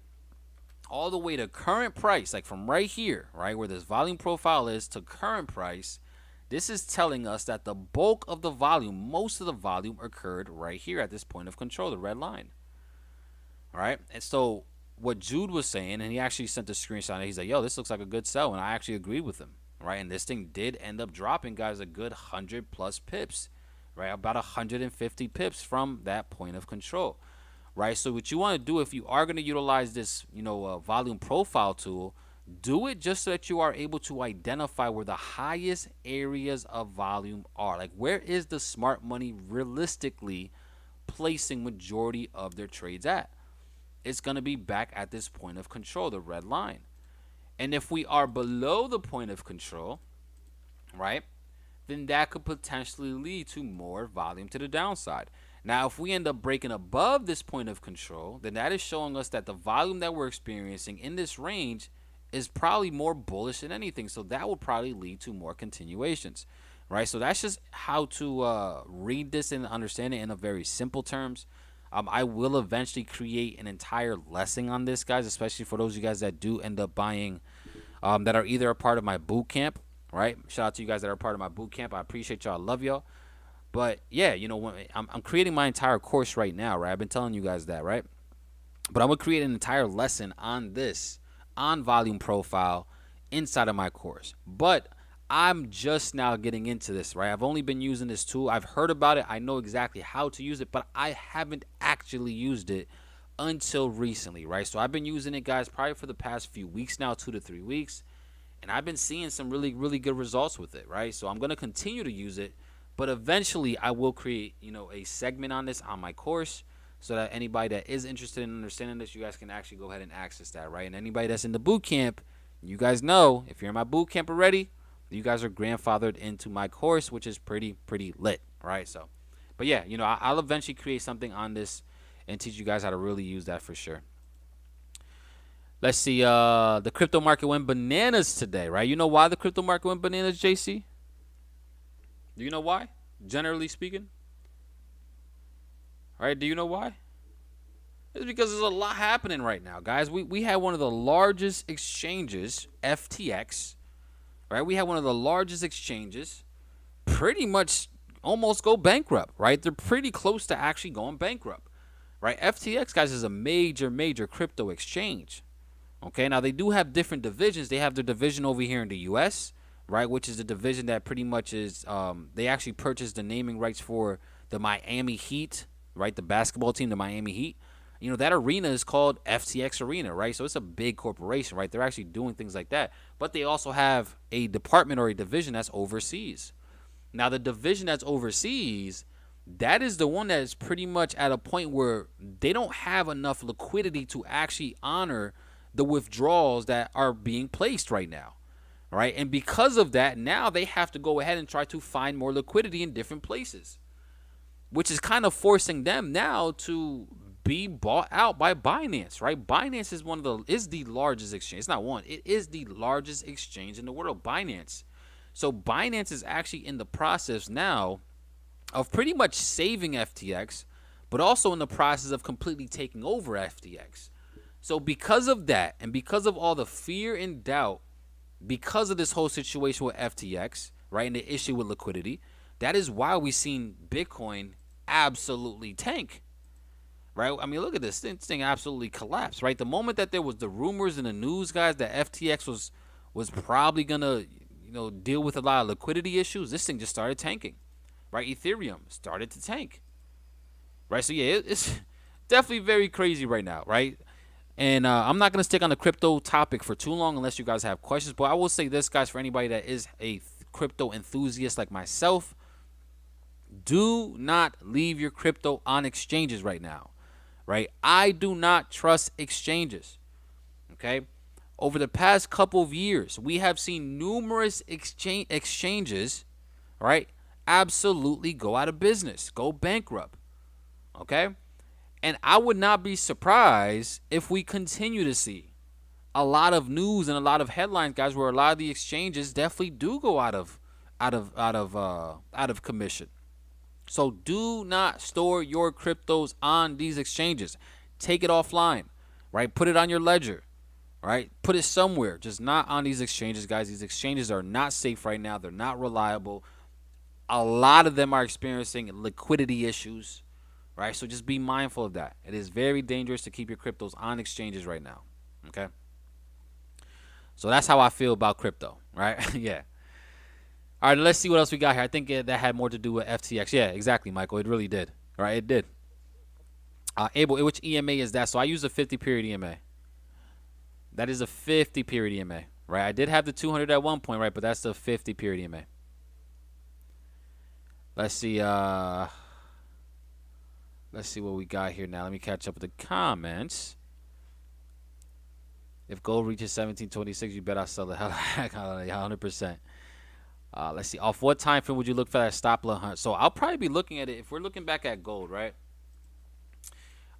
all the way to current price, like from right here, right, where this volume profile is to current price, this is telling us that the bulk of the volume, most of the volume occurred right here at this point of control, the red line. All right, and so what Jude was saying, and he actually sent a screenshot, and he's like, yo, this looks like a good sell, and I actually agreed with him, right? And this thing did end up dropping, guys, a good 100 plus pips, right? About 150 pips from that point of control, right? So what you want to do, if you are going to utilize this, volume profile tool, do it just so that you are able to identify where the highest areas of volume are. Like, where is the smart money realistically placing majority of their trades at? It's going to be back at this point of control, the red line. And if we are below the point of control, right, then that could potentially lead to more volume to the downside. Now, if we end up breaking above this point of control, then that is showing us that the volume that we're experiencing in this range is probably more bullish than anything. So that will probably lead to more continuations, right? So that's just how to read this and understand it in a very simple terms. I will eventually create an entire lesson on this, guys, especially for those of you guys that do end up buying, that are either a part of my boot camp, right? Shout out to you guys that are a part of my boot camp. I appreciate y'all. I love y'all. But yeah, when I'm creating my entire course right now, right? I've been telling you guys that, right? But I'm going to create an entire lesson on this, on volume profile inside of my course. But I'm just now getting into this, right? I've only been using this tool. I've heard about it. I know exactly how to use it, but I haven't actually used it until recently, right? So I've been using it, guys, probably for the past few weeks now, 2 to 3 weeks, and I've been seeing some really, really good results with it, right? So I'm going to continue to use it, but eventually I will create, a segment on this on my course so that anybody that is interested in understanding this, you guys can actually go ahead and access that, right? And anybody that's in the boot camp, you guys know, if you're in my boot camp already, you guys are grandfathered into my course, which is pretty lit, right? So, but yeah, I'll eventually create something on this and teach you guys how to really use that for sure. Let's see. The crypto market went bananas today, right? You know why the crypto market went bananas, JC? Do you know why? Generally speaking, all right? Do you know why? It's because there's a lot happening right now, guys. We had one of the largest exchanges, FTX, right? We had one of the largest exchanges pretty much almost go bankrupt, right? They're pretty close to actually going bankrupt, right? FTX, guys, is a major crypto exchange. Okay, now they do have different divisions. They have their division over here in the U.S., right, which is the division that pretty much is they actually purchased the naming rights for the Miami Heat, right, the basketball team, the Miami Heat. You know, that arena is called FTX Arena, right? So it's a big corporation, right? They're actually doing things like that. But they also have a department or a division that's overseas. Now, the division that's overseas, that is the one that is pretty much at a point where they don't have enough liquidity to actually honor the withdrawals that are being placed right now, right? And because of that, now they have to go ahead and try to find more liquidity in different places, which is kind of forcing them now to be bought out by Binance, right? Binance is the largest exchange. It's not one. It is the largest exchange in the world, Binance. So Binance is actually in the process now of pretty much saving FTX, but also in the process of completely taking over FTX. So because of that, and because of all the fear and doubt, because of this whole situation with FTX, right, and the issue with liquidity, that is why we've seen Bitcoin absolutely tank, right? I mean, look at this thing absolutely collapsed, right? The moment that there was the rumors in the news, guys, that FTX was probably gonna, deal with a lot of liquidity issues, this thing just started tanking, right? Ethereum started to tank, right? So yeah, it's definitely very crazy right now, right? And I'm not going to stick on the crypto topic for too long unless you guys have questions. But I will say this, guys, for anybody that is a crypto enthusiast like myself, do not leave your crypto on exchanges right now, right? I do not trust exchanges, okay? Over the past couple of years, we have seen numerous exchanges, right, absolutely go out of business, go bankrupt, okay? And I would not be surprised if we continue to see a lot of news and a lot of headlines, guys, where a lot of the exchanges definitely do go out of commission. So do not store your cryptos on these exchanges. Take it offline, right? Put it on your ledger, right? Put it somewhere, just not on these exchanges, guys. These exchanges are not safe right now. They're not reliable. A lot of them are experiencing liquidity issues, right? So just be mindful of that. It is very dangerous to keep your cryptos on exchanges right now, okay? So that's how I feel about crypto, right? Yeah. All right, let's see what else we got here. I think that had more to do with FTX. Yeah, exactly, Michael. It really did, right? It did. Abel, which EMA is that? So I use a 50-period EMA. That is a 50-period EMA, right? I did have the 200 at one point, right? But that's the 50-period EMA. Let's see. Let's see what we got here now. Let me catch up with the comments. If gold reaches 1726, you bet I'll sell the hell out of it, 100%. Let's see. Off what time frame would you look for that stop loss hunt? So I'll probably be looking at it. If we're looking back at gold, right?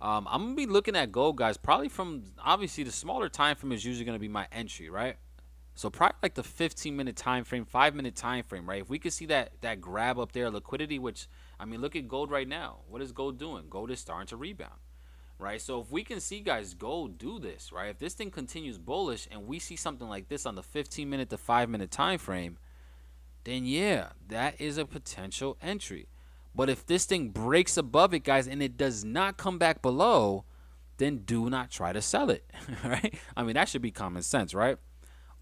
I'm going to be looking at gold, guys, probably from, obviously, the smaller time frame is usually going to be my entry, right? So probably like the 15-minute time frame, 5-minute time frame, right? If we could see that grab up there, liquidity, which, I mean, look at gold right now. What is gold doing? Gold is starting to rebound, right? So if we can see, guys, gold do this, right? If this thing continues bullish and we see something like this on the 15-minute to 5-minute time frame, then yeah, that is a potential entry. But if this thing breaks above it, guys, and it does not come back below, then do not try to sell it, right? I mean, that should be common sense, right?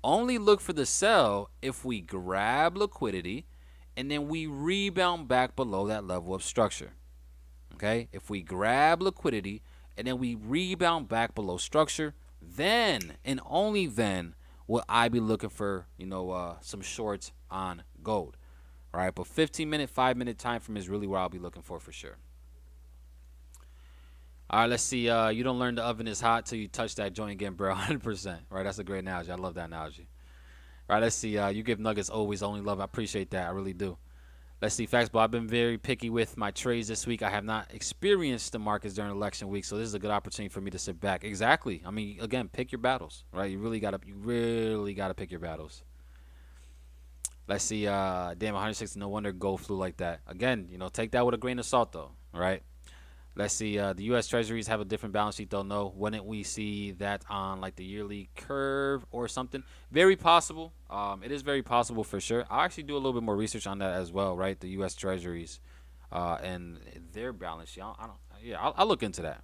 Only look for the sell if we grab liquidity and then we rebound back below that level of structure, okay? If we grab liquidity and then we rebound back below structure, then and only then will I be looking for, some shorts on gold. All right, but 15-minute, 5-minute time frame is really where I'll be looking for sure. All right, let's see. You don't learn the oven is hot till you touch that joint again, bro. 100%. Right, that's a great analogy. I love that analogy. All right, let's see. You give Nuggets always only love. I appreciate that. I really do. Let's see. Facts, but I've been very picky with my trades this week. I have not experienced the markets during election week, so this is a good opportunity for me to sit back. Exactly. I mean, again, pick your battles, right? You really gotta pick your battles. Let's see. Damn, 160. No wonder gold flew like that. Again, take that with a grain of salt, though. All right. Let's see. The U.S. Treasuries have a different balance sheet. They'll know. Wouldn't we see that on like the yearly curve or something? Very possible. It is very possible for sure. I'll actually do a little bit more research on that as well, right? The U.S. Treasuries, and their balance sheet. I don't. Yeah, I'll look into that.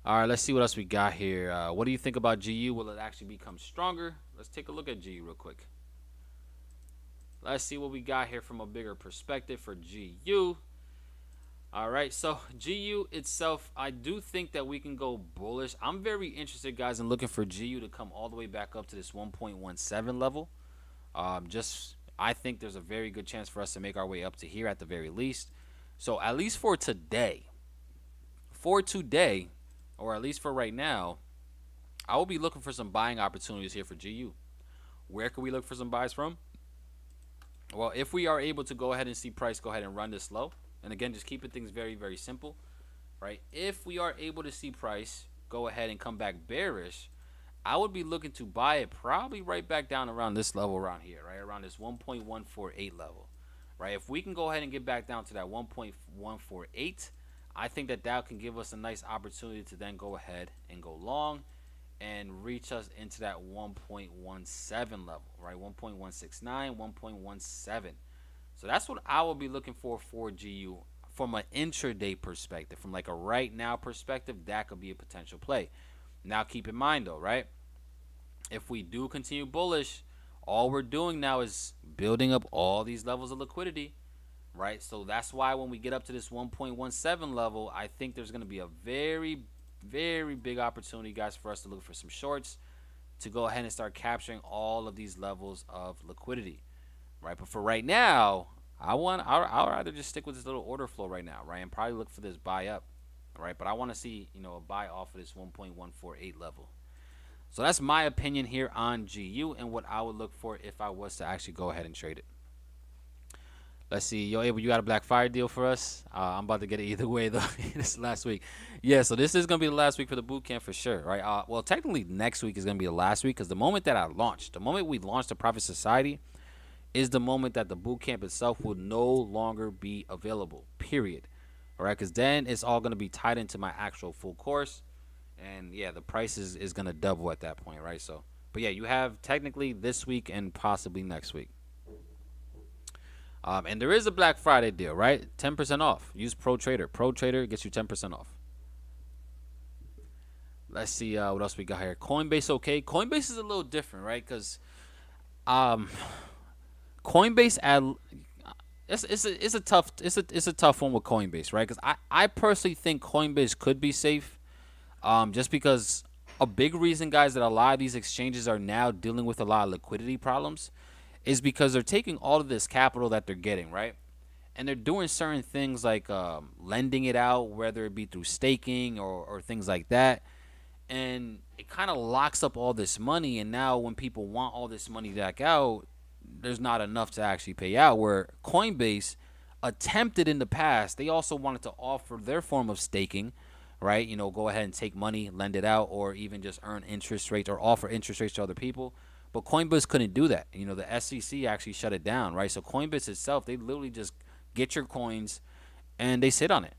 All right. Let's see what else we got here. What do you think about GU? Will it actually become stronger? Let's take a look at GU real quick. Let's see what we got here from a bigger perspective for GU. All right, so GU itself, I do think that we can go bullish. I'm very interested, guys, in looking for GU to come all the way back up to this 1.17 level. I think there's a very good chance for us to make our way up to here at the very least. So at least for today, or at least for right now, I will be looking for some buying opportunities here for GU. Where can we look for some buys from? Well, if we are able to go ahead and see price go ahead and run this low, and again, just keeping things very, very simple, right? If we are able to see price go ahead and come back bearish, I would be looking to buy it probably right back down around this level around here, right? Around this 1.148 level, right? If we can go ahead and get back down to that 1.148, I think that that can give us a nice opportunity to then go ahead and go long and reach us into that 1.17 level, right? 1.169, 1.17. So that's what I will be looking for GU from an intraday perspective. From like a right now perspective, that could be a potential play. Now keep in mind though, right? If we do continue bullish, all we're doing now is building up all these levels of liquidity, right? So that's why when we get up to this 1.17 level, I think there's going to be a very, very big opportunity, guys, for us to look for some shorts to go ahead and start capturing all of these levels of liquidity. Right, but for right now, I'll rather just stick with this little order flow right now, right, and probably look for this buy up, right. But I want to see, a buy off of this 1.148 level. So that's my opinion here on GU and what I would look for if I was to actually go ahead and trade it. Let's see, yo, Abel, you got a Black Fire deal for us? I'm about to get it either way though. This last week, yeah. So this is gonna be the last week for the boot camp for sure, right? Well, technically next week is gonna be the last week because the moment we launched the Profit Society, is the moment that the boot camp itself will no longer be available, period. All right, because then it's all going to be tied into my actual full course, and yeah, the price is going to double at that point, right? So, but yeah, you have technically this week and possibly next week. And there is a Black Friday deal, right? 10% off. Use ProTrader. ProTrader gets you 10% off. Let's see what else we got here. Coinbase, okay. Coinbase is a little different, right? Because Coinbase it's a tough one with Coinbase, right? Because I personally think Coinbase could be safe, just because a big reason, guys, that a lot of these exchanges are now dealing with a lot of liquidity problems is because they're taking all of this capital that they're getting, right, and they're doing certain things like lending it out, whether it be through staking or things like that, and it kind of locks up all this money. And now when people want all this money back out, there's not enough to actually pay out. Where Coinbase attempted in the past, they also wanted to offer their form of staking, right? Go ahead and take money, lend it out, or even just earn interest rates or offer interest rates to other people. But Coinbase couldn't do that. The SEC actually shut it down, right? So Coinbase itself, they literally just get your coins and they sit on it,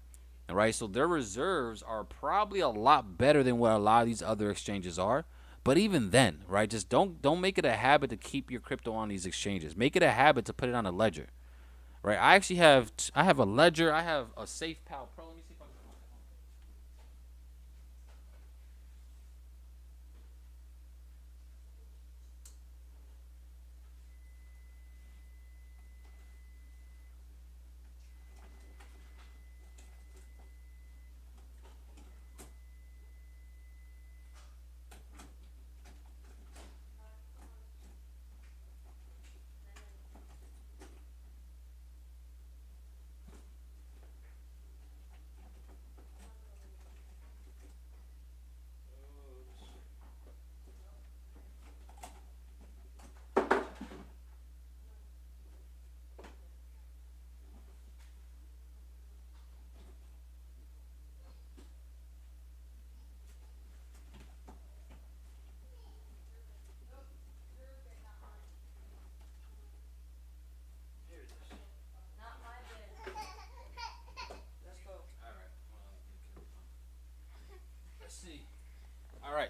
right? So their reserves are probably a lot better than what a lot of these other exchanges are. But even then, right, just don't make it a habit to keep your crypto on these exchanges. Make it a habit to put it on a ledger, right? I actually have a ledger. I have a SafePal Pro. Let me see if I can.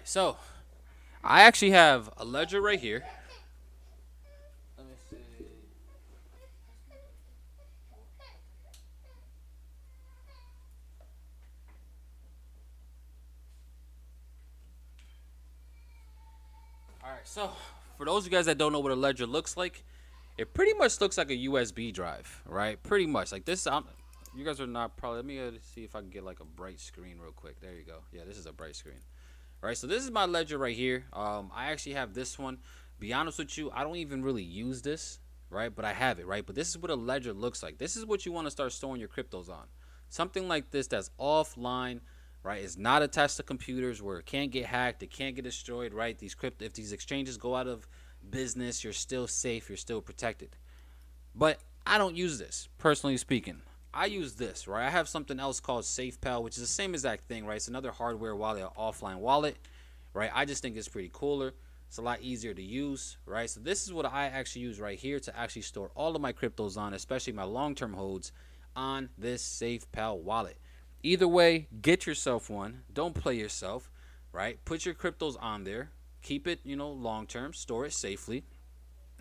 So I actually have a ledger right here. Let me see. All right, so for those of you guys that don't know what a ledger looks like, it pretty much looks like a USB drive, right? Pretty much like this. You guys are not probably. Let me see if I can get like a bright screen real quick. There you go. Yeah, this is a bright screen. All right, so this is my ledger right here. I actually have this one. Be honest with you, I don't even really use this, right? But I have it, right? But this is what a ledger looks like. This is what you want to start storing your cryptos on. Something like this that's offline, right? It's not attached to computers where it can't get hacked, it can't get destroyed, right? If these exchanges go out of business, you're still safe, you're still protected. But I don't use this, personally speaking. I use this, right? I have something else called SafePal, which is the same exact thing, right? It's another hardware wallet, an offline wallet, right? I just think it's pretty cooler. It's a lot easier to use, right? So this is what I actually use right here to actually store all of my cryptos on, especially my long-term holds, on this SafePal wallet. Either way, get yourself one. Don't play yourself, right? Put your cryptos on there. Keep it, long-term. Store it safely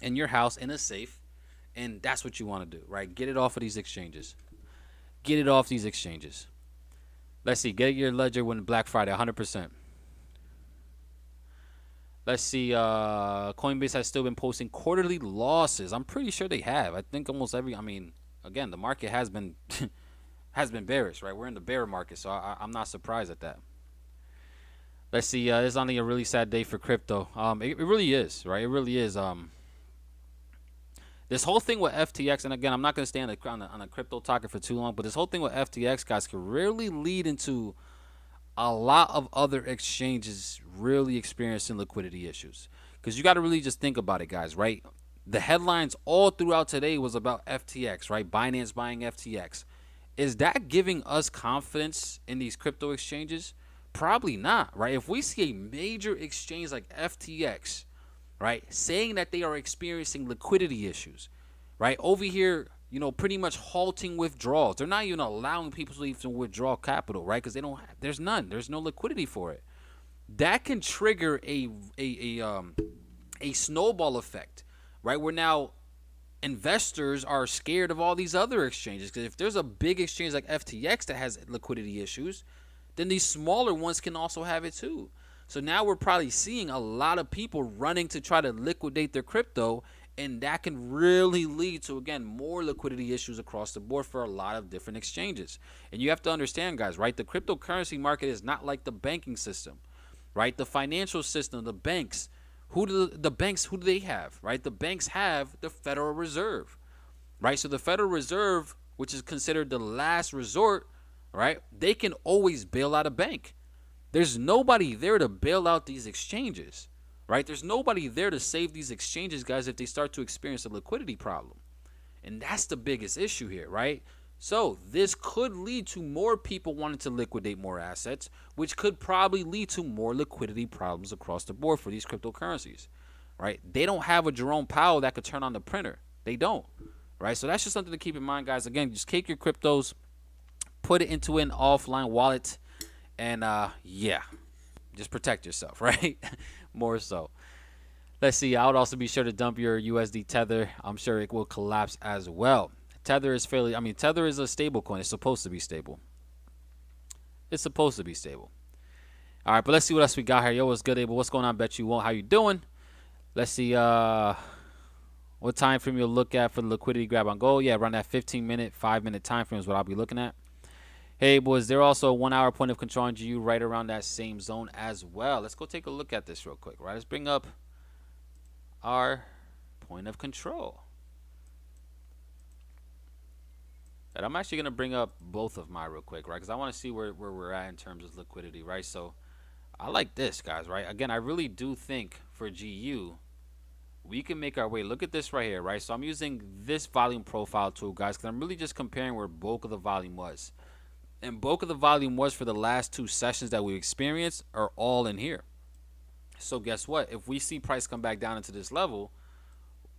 in your house in a safe. And that's what you want to do, right? Get it off of these exchanges. Get it off these exchanges. Let's see. Get your ledger when Black Friday, 100%. Let's see. Coinbase has still been posting quarterly losses. I'm pretty sure they have. I think almost again, the market has been has been bearish, right? We're in the bear market, so I'm not surprised at that. Let's see. This is only a really sad day for crypto. It really is, right? It really is. This whole thing with FTX, and again, I'm not going to stay on a crypto topic for too long, but this whole thing with FTX, guys, could really lead into a lot of other exchanges really experiencing liquidity issues. Because you got to really just think about it, guys, right? The headlines all throughout today was about FTX, right? Binance buying FTX. Is that giving us confidence in these crypto exchanges? Probably not, right? If we see a major exchange like FTX, right, saying that they are experiencing liquidity issues, right, over here, pretty much halting withdrawals. They're not even allowing people to even withdraw capital, right, because there's no liquidity for it. That can trigger a snowball effect, right, where now investors are scared of all these other exchanges, because if there's a big exchange like FTX that has liquidity issues, then these smaller ones can also have it too. So now we're probably seeing a lot of people running to try to liquidate their crypto, and that can really lead to, again, more liquidity issues across the board for a lot of different exchanges. And you have to understand, guys, right? The cryptocurrency market is not like the banking system, right? The financial system, the banks, who do they have, right? The banks have the Federal Reserve, right? So the Federal Reserve, which is considered the last resort, right? They can always bail out a bank. There's nobody there to bail out these exchanges, right? There's nobody there to save these exchanges, guys, if they start to experience a liquidity problem. And that's the biggest issue here, right? So this could lead to more people wanting to liquidate more assets, which could probably lead to more liquidity problems across the board for these cryptocurrencies, right? They don't have a Jerome Powell that could turn on the printer. They don't, right? So that's just something to keep in mind, guys. Again, just take your cryptos, put it into an offline wallet, and yeah, just protect yourself, right? More so. Let's see. I would also be sure to dump your USD Tether. I'm sure it will collapse as well. Tether is Tether is a stable coin. It's supposed to be stable. It's supposed to be stable. All right, but let's see what else we got here. Yo, what's good, Abel? What's going on? Bet you won't. How you doing? Let's see. What time frame you'll look at for the liquidity grab on gold? Yeah, around that 15-minute, 5-minute time frame is what I'll be looking at. Hey, boys, there also a 1 hour point of control on GU right around that same zone as well. Let's go take a look at this real quick, right? Let's bring up our point of control. And I'm actually going to bring up both of mine real quick, right? Because I want to see where we're at in terms of liquidity, right? So I like this, guys, right? Again, I really do think for GU, we can make our way. Look at this right here, right? So I'm using this volume profile tool, guys, because I'm really just comparing where bulk of the volume was. And bulk of the volume was for the last 2 sessions that we experienced are all in here. So guess what? If we see price come back down into this level,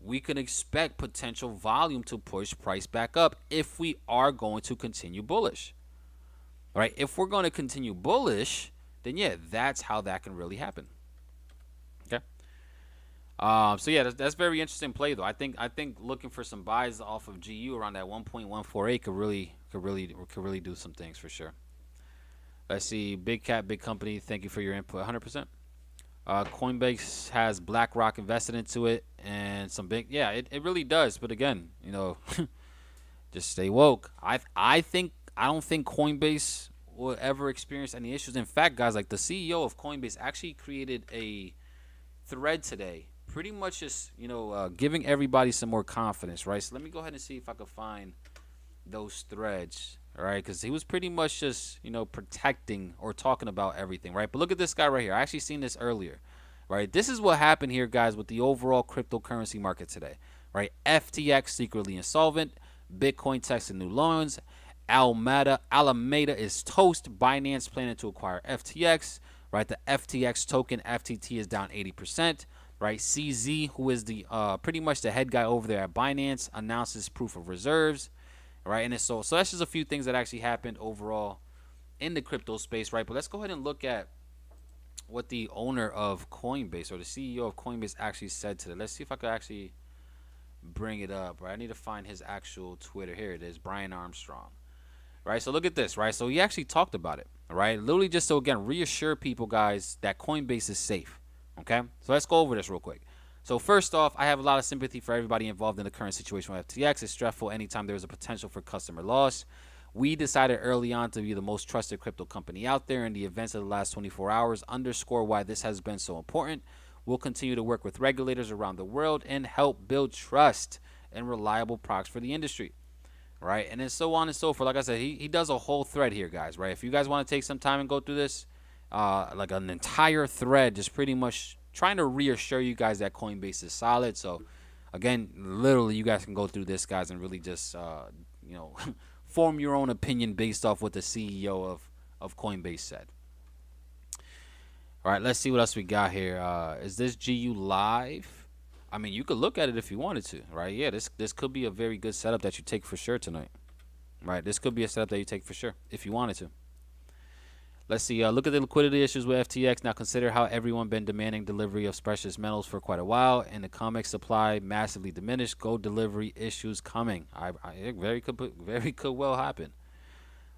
we can expect potential volume to push price back up if we are going to continue bullish. All right? If we're going to continue bullish, then yeah, that's how that can really happen. Okay. So yeah, that's very interesting play though. I think looking for some buys off of GU around that 1.148 could really do some things for sure. Let's see, big cap, big company. Thank you for your input. 100%. Coinbase has BlackRock invested into it, and some big, yeah, it really does. But again, just stay woke. I don't think Coinbase will ever experience any issues. In fact, guys, like the CEO of Coinbase actually created a thread today, pretty much just giving everybody some more confidence, right? So let me go ahead and see if I could find those threads, right? Because he was pretty much just protecting or talking about everything, right? But look at this guy right here. I actually seen this earlier, right? This is what happened here, guys, with the overall cryptocurrency market today, right? FTX secretly insolvent, Bitcoin testing new loans, Alameda is toast, Binance planning to acquire FTX, right? The FTX token FTT is down 80%, right? CZ, who is the pretty much the head guy over there at Binance, announces proof of reserves, right? And so that's just a few things that actually happened overall in the crypto space, right? But let's go ahead and look at what the owner of Coinbase or the CEO of Coinbase actually said today. Let's see if I could actually bring it up, right? I need to find his actual Twitter. Here it is, Brian Armstrong. Right, so look at this, right? So he actually talked about it, right? Literally just so, again, reassure people, guys, that Coinbase is safe, okay? So let's go over this real quick. So first off, I have a lot of sympathy for everybody involved in the current situation with FTX. It's stressful anytime there's a potential for customer loss. We decided early on to be the most trusted crypto company out there, and the events of the last 24 hours underscore why this has been so important. We'll continue to work with regulators around the world and help build trust and reliable products for the industry. Right, and then so on and so forth. Like I said, he does a whole thread here, guys, right? If you guys want to take some time and go through this, like an entire thread, just pretty much trying to reassure you guys that Coinbase is solid. So again, literally, you guys can go through this, guys, and really just form your own opinion based off what the CEO of Coinbase said. All right, let's see what else we got here. Is this GU live? I mean, you could look at it if you wanted to, right? Yeah, this could be a very good setup that you take for sure tonight, right? This could be a setup that you take for sure if you wanted to. Let's see. Look at the liquidity issues with FTX. Now consider how everyone been demanding delivery of precious metals for quite a while, and the COMEX supply massively diminished. Gold delivery issues coming. It very could well happen.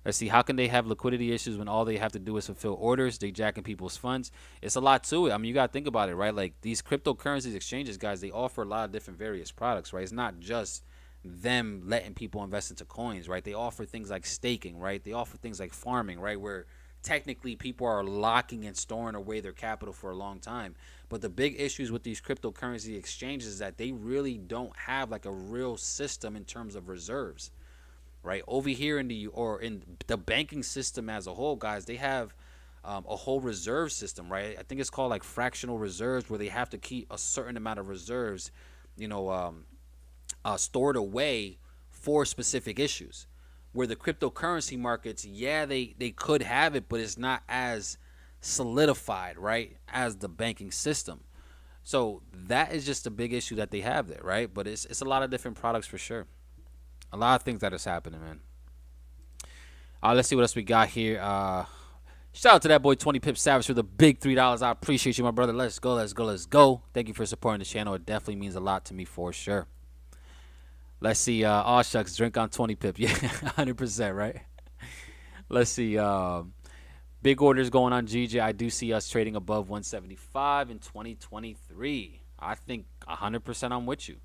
Let's see, how can they have liquidity issues when all they have to do is fulfill orders? They jacking people's funds. It's a lot to it. I mean, you got to think about it, right? Like these cryptocurrencies exchanges, guys, they offer a lot of different various products, right? It's not just them letting people invest into coins, right? They offer things like staking, right? They offer things like farming, right? Where technically people are locking and storing away their capital for a long time. But the big issues with these cryptocurrency exchanges is that they really don't have like a real system in terms of reserves. Right over here in the banking system as a whole, guys, they have a whole reserve system, right? I think it's called like fractional reserves, where they have to keep a certain amount of reserves, stored away for specific issues. Where the cryptocurrency markets, yeah, they could have it, but it's not as solidified, right, as the banking system. So that is just a big issue that they have there, right? But it's a lot of different products for sure. A lot of things that is happening, man. Let's see what else we got here. Shout out to that boy 20 Pips Savage for the big $3. I appreciate you, my brother. Let's go, let's go, let's go. Thank you for supporting the channel. It definitely means a lot to me for sure. Let's see. Aw shucks, drink on 20 Pip. Yeah, 100%, right? Let's see. Big orders going on GJ. I do see us trading above 175 in 2023. I think 100% I'm with you.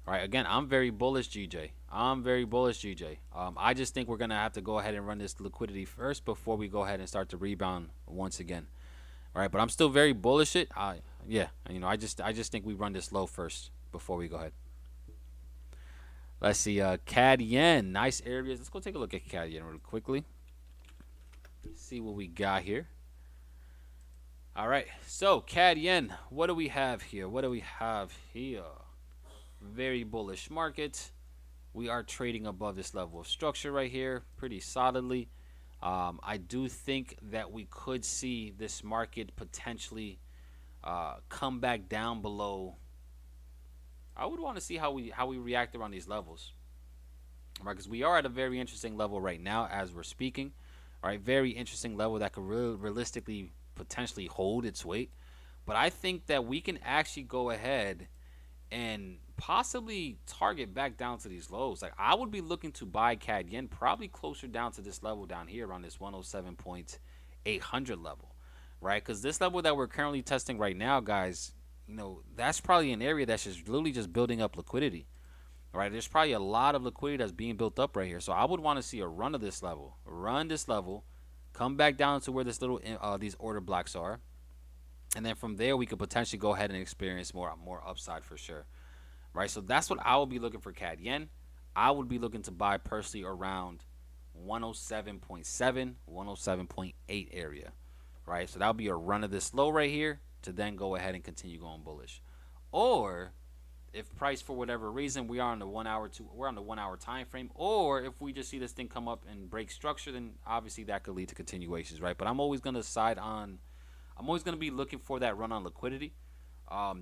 All right, again, I'm very bullish, GJ. I'm very bullish, GJ. I just think we're going to have to go ahead and run this liquidity first before we go ahead and start to rebound once again. All right, but I'm still very bullish it. Yeah, I just think we run this low first before we go ahead. Let's see, CAD yen, nice areas. Let's go take a look at CAD yen real quickly. See what we got here. All right, so CAD yen, what do we have here? What do we have here? Very bullish market. We are trading above this level of structure right here pretty solidly. I do think that we could see this market potentially come back down below. I would want to see how we react around these levels, right? Because we are at a very interesting level right now as we're speaking. All right, very interesting level that could realistically potentially hold its weight. But I think that we can actually go ahead and possibly target back down to these lows. Like, I would be looking to buy CAD yen probably closer down to this level down here around this 107.800 level, right? Because this level that we're currently testing right now, guys, that's probably an area that's just literally just building up liquidity, right? There's probably a lot of liquidity that's being built up right here. So I would want to see a run of this level, come back down to where this little these order blocks are, and then from there we could potentially go ahead and experience more upside for sure, right? So that's what I will be looking for CAD yen. I would be looking to buy personally around 107.7, 107.8 area, right? So that'll be a run of this low right here to then go ahead and continue going bullish. Or if price for whatever reason we're on the 1 hour time frame, or if we just see this thing come up and break structure, then obviously that could lead to continuations, right? But I'm always going to be looking for that run on liquidity,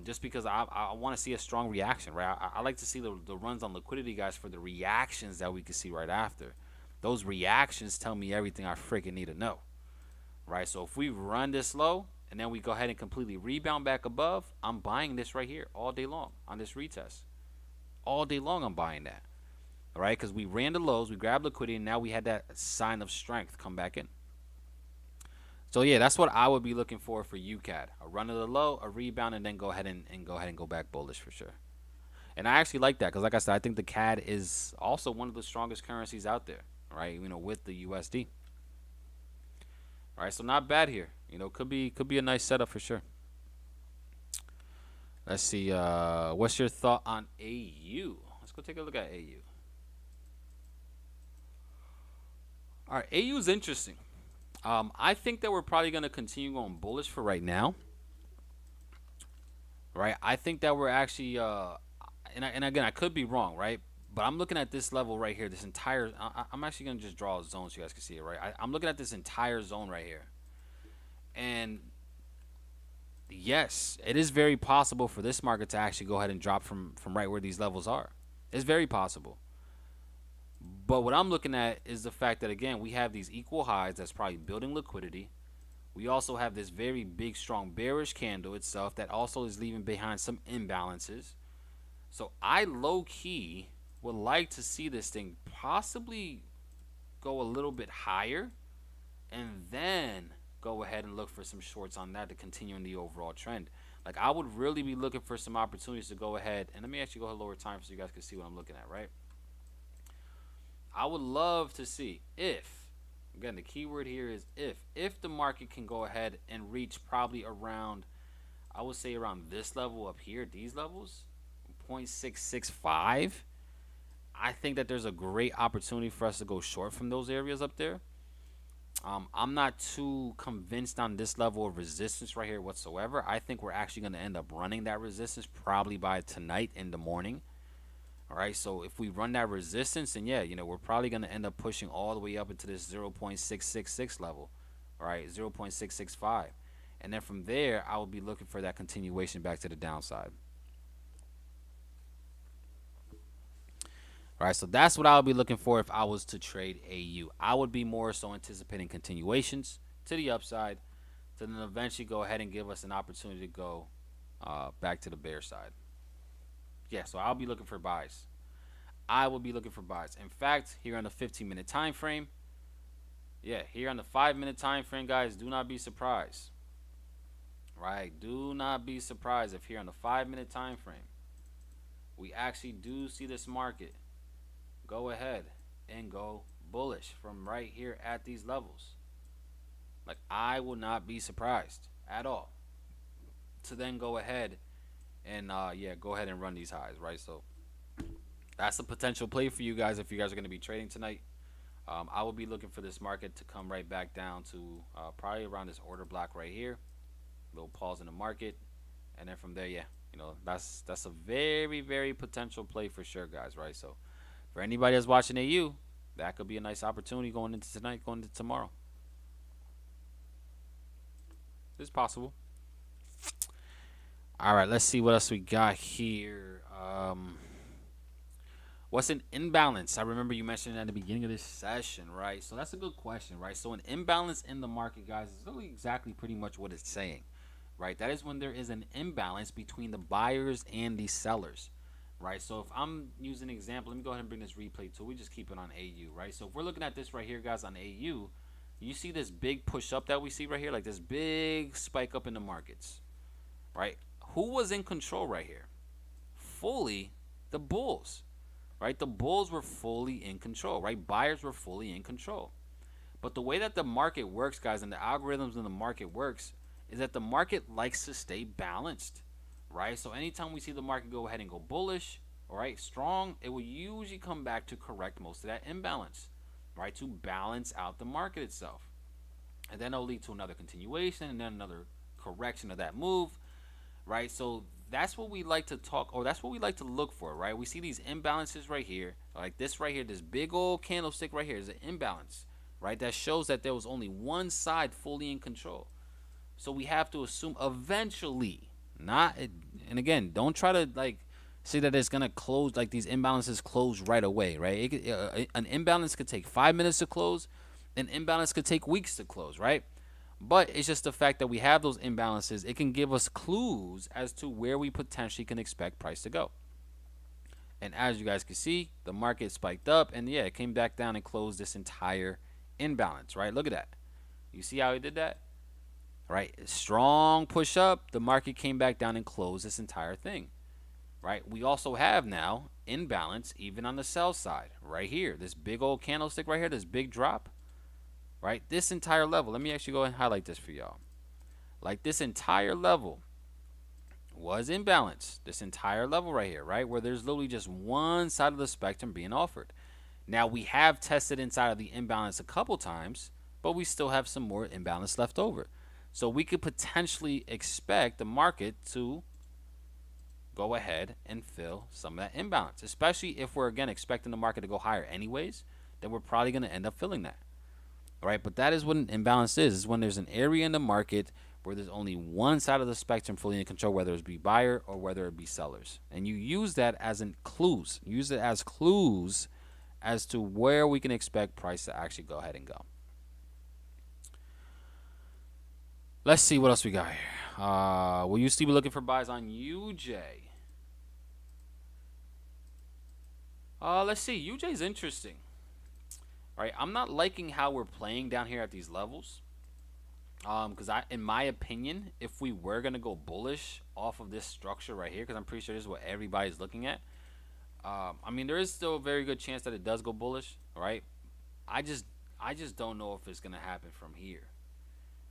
just because I want to see a strong reaction, right? I like to see the runs on liquidity, guys, for the reactions that we can see right after. Those reactions tell me everything I freaking need to know, right? So if we run this low and then we go ahead and completely rebound back above, I'm buying this right here all day long on this retest. All day long I'm buying that, all right? Because we ran the lows, we grabbed liquidity, and now we had that sign of strength come back in. So yeah, that's what I would be looking for UCAD. A run of the low, a rebound, and then go ahead and go back bullish for sure. And I actually like that because, like I said, I think the CAD is also one of the strongest currencies out there, right? With the USD. All right, so not bad here. Could be a nice setup for sure. Let's see. What's your thought on AU? Let's go take a look at AU. All right, AU is interesting. I think that we're probably going to continue going bullish for right now. Right? I think that we're actually, and again, I could be wrong, right? But I'm looking at this level right here, this entire, I'm actually going to just draw a zone so you guys can see it, right? I'm looking at this entire zone right here. And yes, it is very possible for this market to actually go ahead and drop from right where these levels are. It's very possible. But what I'm looking at is the fact that, again, we have these equal highs that's probably building liquidity. We also have this very big, strong bearish candle itself that also is leaving behind some imbalances. So I low-key would like to see this thing possibly go a little bit higher and then go ahead and look for some shorts on that to continue in the overall trend. Like, I would really be looking for some opportunities to go ahead. And let me actually go ahead and lower time so you guys can see what I'm looking at, right? I would love to see if, again, the keyword here is if the market can go ahead and reach probably around, I would say around this level up here, these levels, 0.665. I think that there's a great opportunity for us to go short from those areas up there. I'm not too convinced on this level of resistance right here whatsoever. I think we're actually going to end up running that resistance probably by tonight in the morning. All right, so if we run that resistance, then yeah, we're probably going to end up pushing all the way up into this 0.666 level, all right, 0.665. And then from there, I will be looking for that continuation back to the downside. All right, so that's what I would be looking for if I was to trade AU. I would be more so anticipating continuations to the upside to then eventually go ahead and give us an opportunity to go back to the bear side. Yeah, so I'll be looking for buys. I will be looking for buys. In fact, here on the 15-minute time frame, yeah, here on the 5-minute time frame, guys, do not be surprised. Right? Do not be surprised if here on the 5-minute time frame, we actually do see this market go ahead and go bullish from right here at these levels. Like, I will not be surprised at all to then go ahead and yeah, go ahead and run these highs, right? So that's a potential play for you guys if you guys are going to be trading tonight. I will be looking for this market to come right back down to probably around this order block right here. Little pause in the market, and then from there, yeah, that's a very, very potential play for sure, guys, right? So for anybody that's watching AU, that could be a nice opportunity going into tonight, going into tomorrow. It's possible. All right, let's see what else we got here. What's an imbalance? I remember you mentioned at the beginning of this session, right? So that's a good question, right? So an imbalance in the market, guys, is really exactly pretty much what it's saying, right? That is when there is an imbalance between the buyers and the sellers, right? So if I'm using an example, let me go ahead and bring this replay tool. We just keep it on AU, right? So if we're looking at this right here, guys, on AU, you see this big push up that we see right here, like this big spike up in the markets, right? Who was in control right here? Fully the bulls, right? The bulls were fully in control, right? Buyers were fully in control. But the way that the market works, guys, and the algorithms in the market works is that the market likes to stay balanced, right? So anytime we see the market go ahead and go bullish, all right, strong, it will usually come back to correct most of that imbalance, right? To balance out the market itself. And then it'll lead to another continuation and then another correction of that move, right? So that's what we like to talk, or that's what we like to look for, right? We see these imbalances right here, like this right here, this big old candlestick right here is an imbalance, right? That shows that there was only one side fully in control. So we have to assume eventually, not, and again, don't try to like say that it's gonna close, like these imbalances close right away, right? An imbalance could take 5 minutes to close, an imbalance could take weeks to close, right? But it's just the fact that we have those imbalances. It can give us clues as to where we potentially can expect price to go. And as you guys can see, the market spiked up, and yeah, it came back down and closed this entire imbalance, right? Look at that. You see how it did that? Right? Strong push up. The market came back down and closed this entire thing, right? We also have now imbalance even on the sell side right here. This big old candlestick right here, this big drop, right? This entire level. Let me actually go ahead and highlight this for y'all. Like this entire level was imbalance. This entire level right here, right? Where there's literally just one side of the spectrum being offered. Now we have tested inside of the imbalance a couple times, but we still have some more imbalance left over. So we could potentially expect the market to go ahead and fill some of that imbalance, especially if we're again expecting the market to go higher anyways, then we're probably going to end up filling that. All right, but that is what an imbalance is when there's an area in the market where there's only one side of the spectrum fully in control, whether it be buyer or whether it be sellers. And you use that as in clues. Use it as clues as to where we can expect price to actually go ahead and go. Let's see what else we got here. Will you still be looking for buys on UJ? Let's see. UJ is interesting. All right, I'm not liking how we're playing down here at these levels. Because in my opinion, if we were gonna go bullish off of this structure right here, because I'm pretty sure this is what everybody's looking at. I mean, there is still a very good chance that it does go bullish. All right, I just don't know if it's gonna happen from here.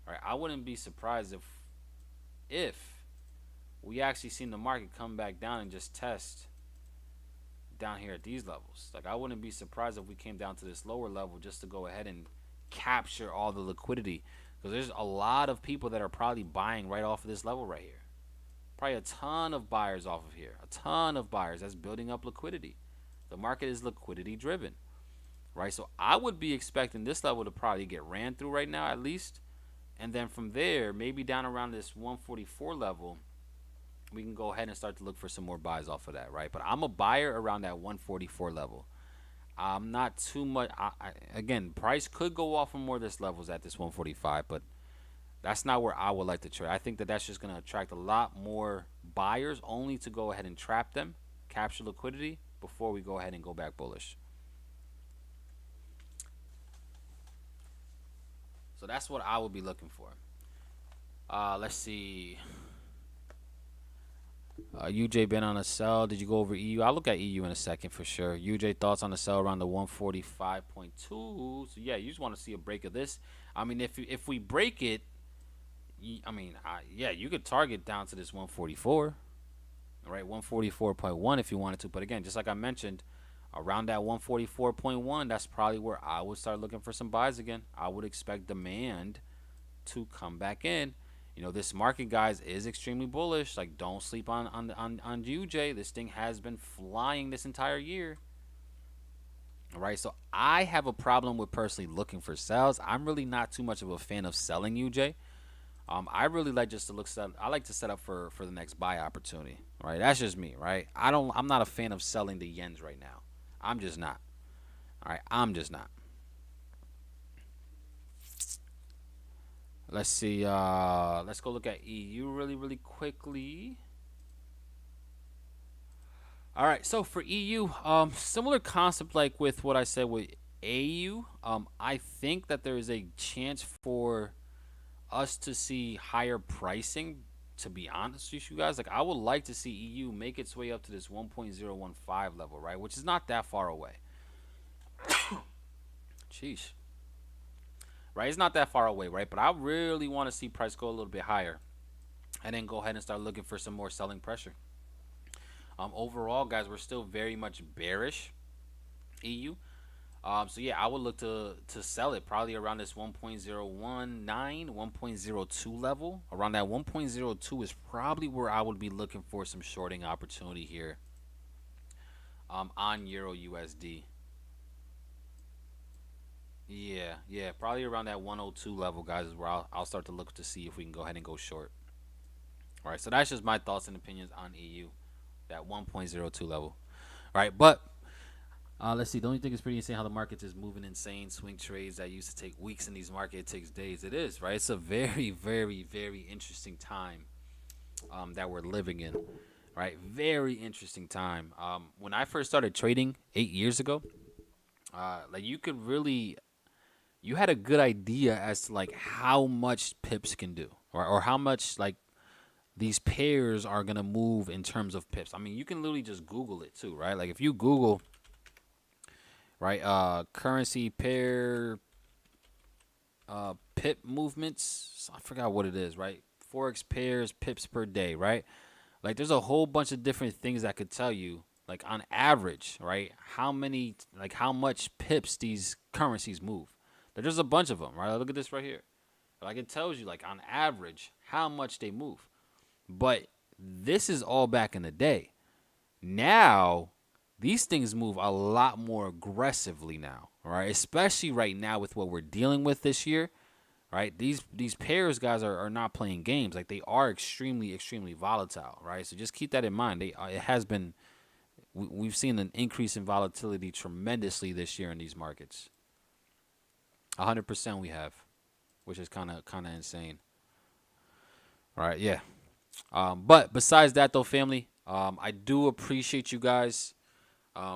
All right, I wouldn't be surprised if we actually seen the market come back down and just test down here at these levels. Like, I wouldn't be surprised if we came down to this lower level just to go ahead and capture all the liquidity, because there's a lot of people that are probably buying right off of this level right here. Probably a ton of buyers off of here, a ton of buyers. That's building up liquidity. The market is liquidity driven, right? So I would be expecting this level to probably get ran through right now at least, and then from there maybe down around this 144 level we can go ahead and start to look for some more buys off of that, right? But I'm a buyer around that 144 level. I'm not too much. Again, price could go off from more of this levels at this 145, but that's not where I would like to trade. I think that that's just going to attract a lot more buyers only to go ahead and trap them, capture liquidity before we go ahead and go back bullish. So that's what I would be looking for. Let's see. UJ been on a sell. Did you go over EU? I'll look at EU in a second for sure. UJ thoughts on the sell around the 145.2. So yeah, you just want to see a break of this. I mean, if we break it, I mean, yeah, you could target down to this 144, right? 144.1 if you wanted to. But again, just like I mentioned, around that 144.1, that's probably where I would start looking for some buys again. I would expect demand to come back in. You know, this market, guys, is extremely bullish. Like, don't sleep on UJ. This thing has been flying this entire year. All right, so I have a problem with personally looking for sells. I'm really not too much of a fan of selling UJ. I really like just to I like to set up for the next buy opportunity. All right, that's just me, right? I'm not a fan of selling the yens right now. I'm just not. All right, I'm just not. Let's see. Let's go look at EU really quickly. All right, so for EU, similar concept like with what I said with AU. I think that there is a chance for us to see higher pricing. To be honest with you guys, like I would like to see EU make its way up to this 1.015 level, right? Which is not that far away. Sheesh. Right, it's not that far away, right? But I really want to see price go a little bit higher, and then go ahead and start looking for some more selling pressure. Overall, guys, we're still very much bearish EU. So yeah, I would look to sell it probably around this 1.019, 1.02 level. Around that 1.02 is probably where I would be looking for some shorting opportunity here. On Euro USD. Yeah, probably around that 102 level, guys, is where I'll start to look to see if we can go ahead and go short. All right, so that's just my thoughts and opinions on EU, that 1.02 level. All right, but let's see. The only thing is pretty insane how the market is moving insane. Swing trades that used to take weeks in these markets, it takes days. It is, right? It's a very interesting time that we're living in, right? Very interesting time. When I first started trading 8 years ago, like you had a good idea as to like how much pips can do, or how much like these pairs are gonna move in terms of pips. I mean, you can literally just Google it too, right? Like if you Google, right, currency pair pip movements, I forgot what it is, right? Forex pairs pips per day, right? Like there's a whole bunch of different things that could tell you, like on average, right, how much pips these currencies move. There's a bunch of them, right? Look at this right here. Like it tells you, like on average, how much they move. But this is all back in the day. Now, these things move a lot more aggressively now, right? Especially right now with what we're dealing with this year, right? These pairs, guys, are not playing games. Like they are extremely volatile, right? So just keep that in mind. It has been, we've seen an increase in volatility tremendously this year in these markets. 100% we have, which is kind of insane. All right, yeah. But besides that, though, family, I do appreciate you guys.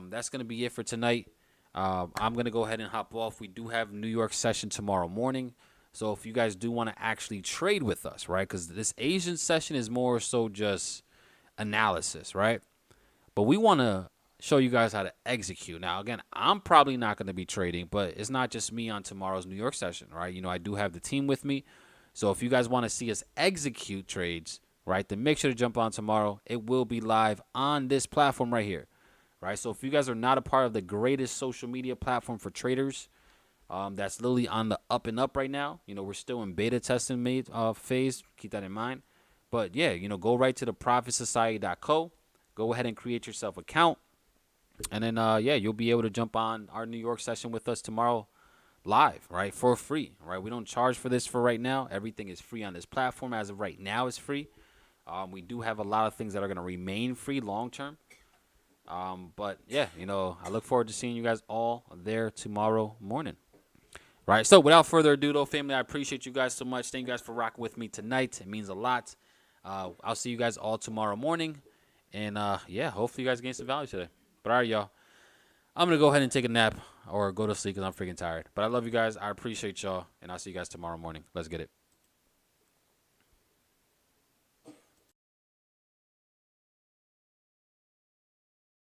That's gonna be it for tonight. I'm gonna go ahead and hop off. We do have New York session tomorrow morning, so if you guys do want to actually trade with us, right? Because this Asian session is more so just analysis, right? But we want to show you guys how to execute. Now, again, I'm probably not going to be trading, but it's not just me on tomorrow's New York session, right? You know, I do have the team with me. So if you guys want to see us execute trades, right, then make sure to jump on tomorrow. It will be live on this platform right here, right? So if you guys are not a part of the greatest social media platform for traders, that's literally on the up and up right now. You know, we're still in beta testing phase. Keep that in mind. But yeah, you know, go right to the profitsociety.co. Go ahead and create yourself an account. And then, yeah, you'll be able to jump on our New York session with us tomorrow live, right, for free, right? We don't charge for this for right now. Everything is free on this platform. As of right now, it's free. We do have a lot of things that are going to remain free long term. But, yeah, you know, I look forward to seeing you guys all there tomorrow morning. Right, so without further ado, though, family, I appreciate you guys so much. Thank you guys for rocking with me tonight. It means a lot. I'll see you guys all tomorrow morning. And, yeah, hopefully you guys gain some value today. But all right, y'all, I'm going to go ahead and take a nap or go to sleep because I'm freaking tired. But I love you guys. I appreciate y'all. And I'll see you guys tomorrow morning. Let's get it.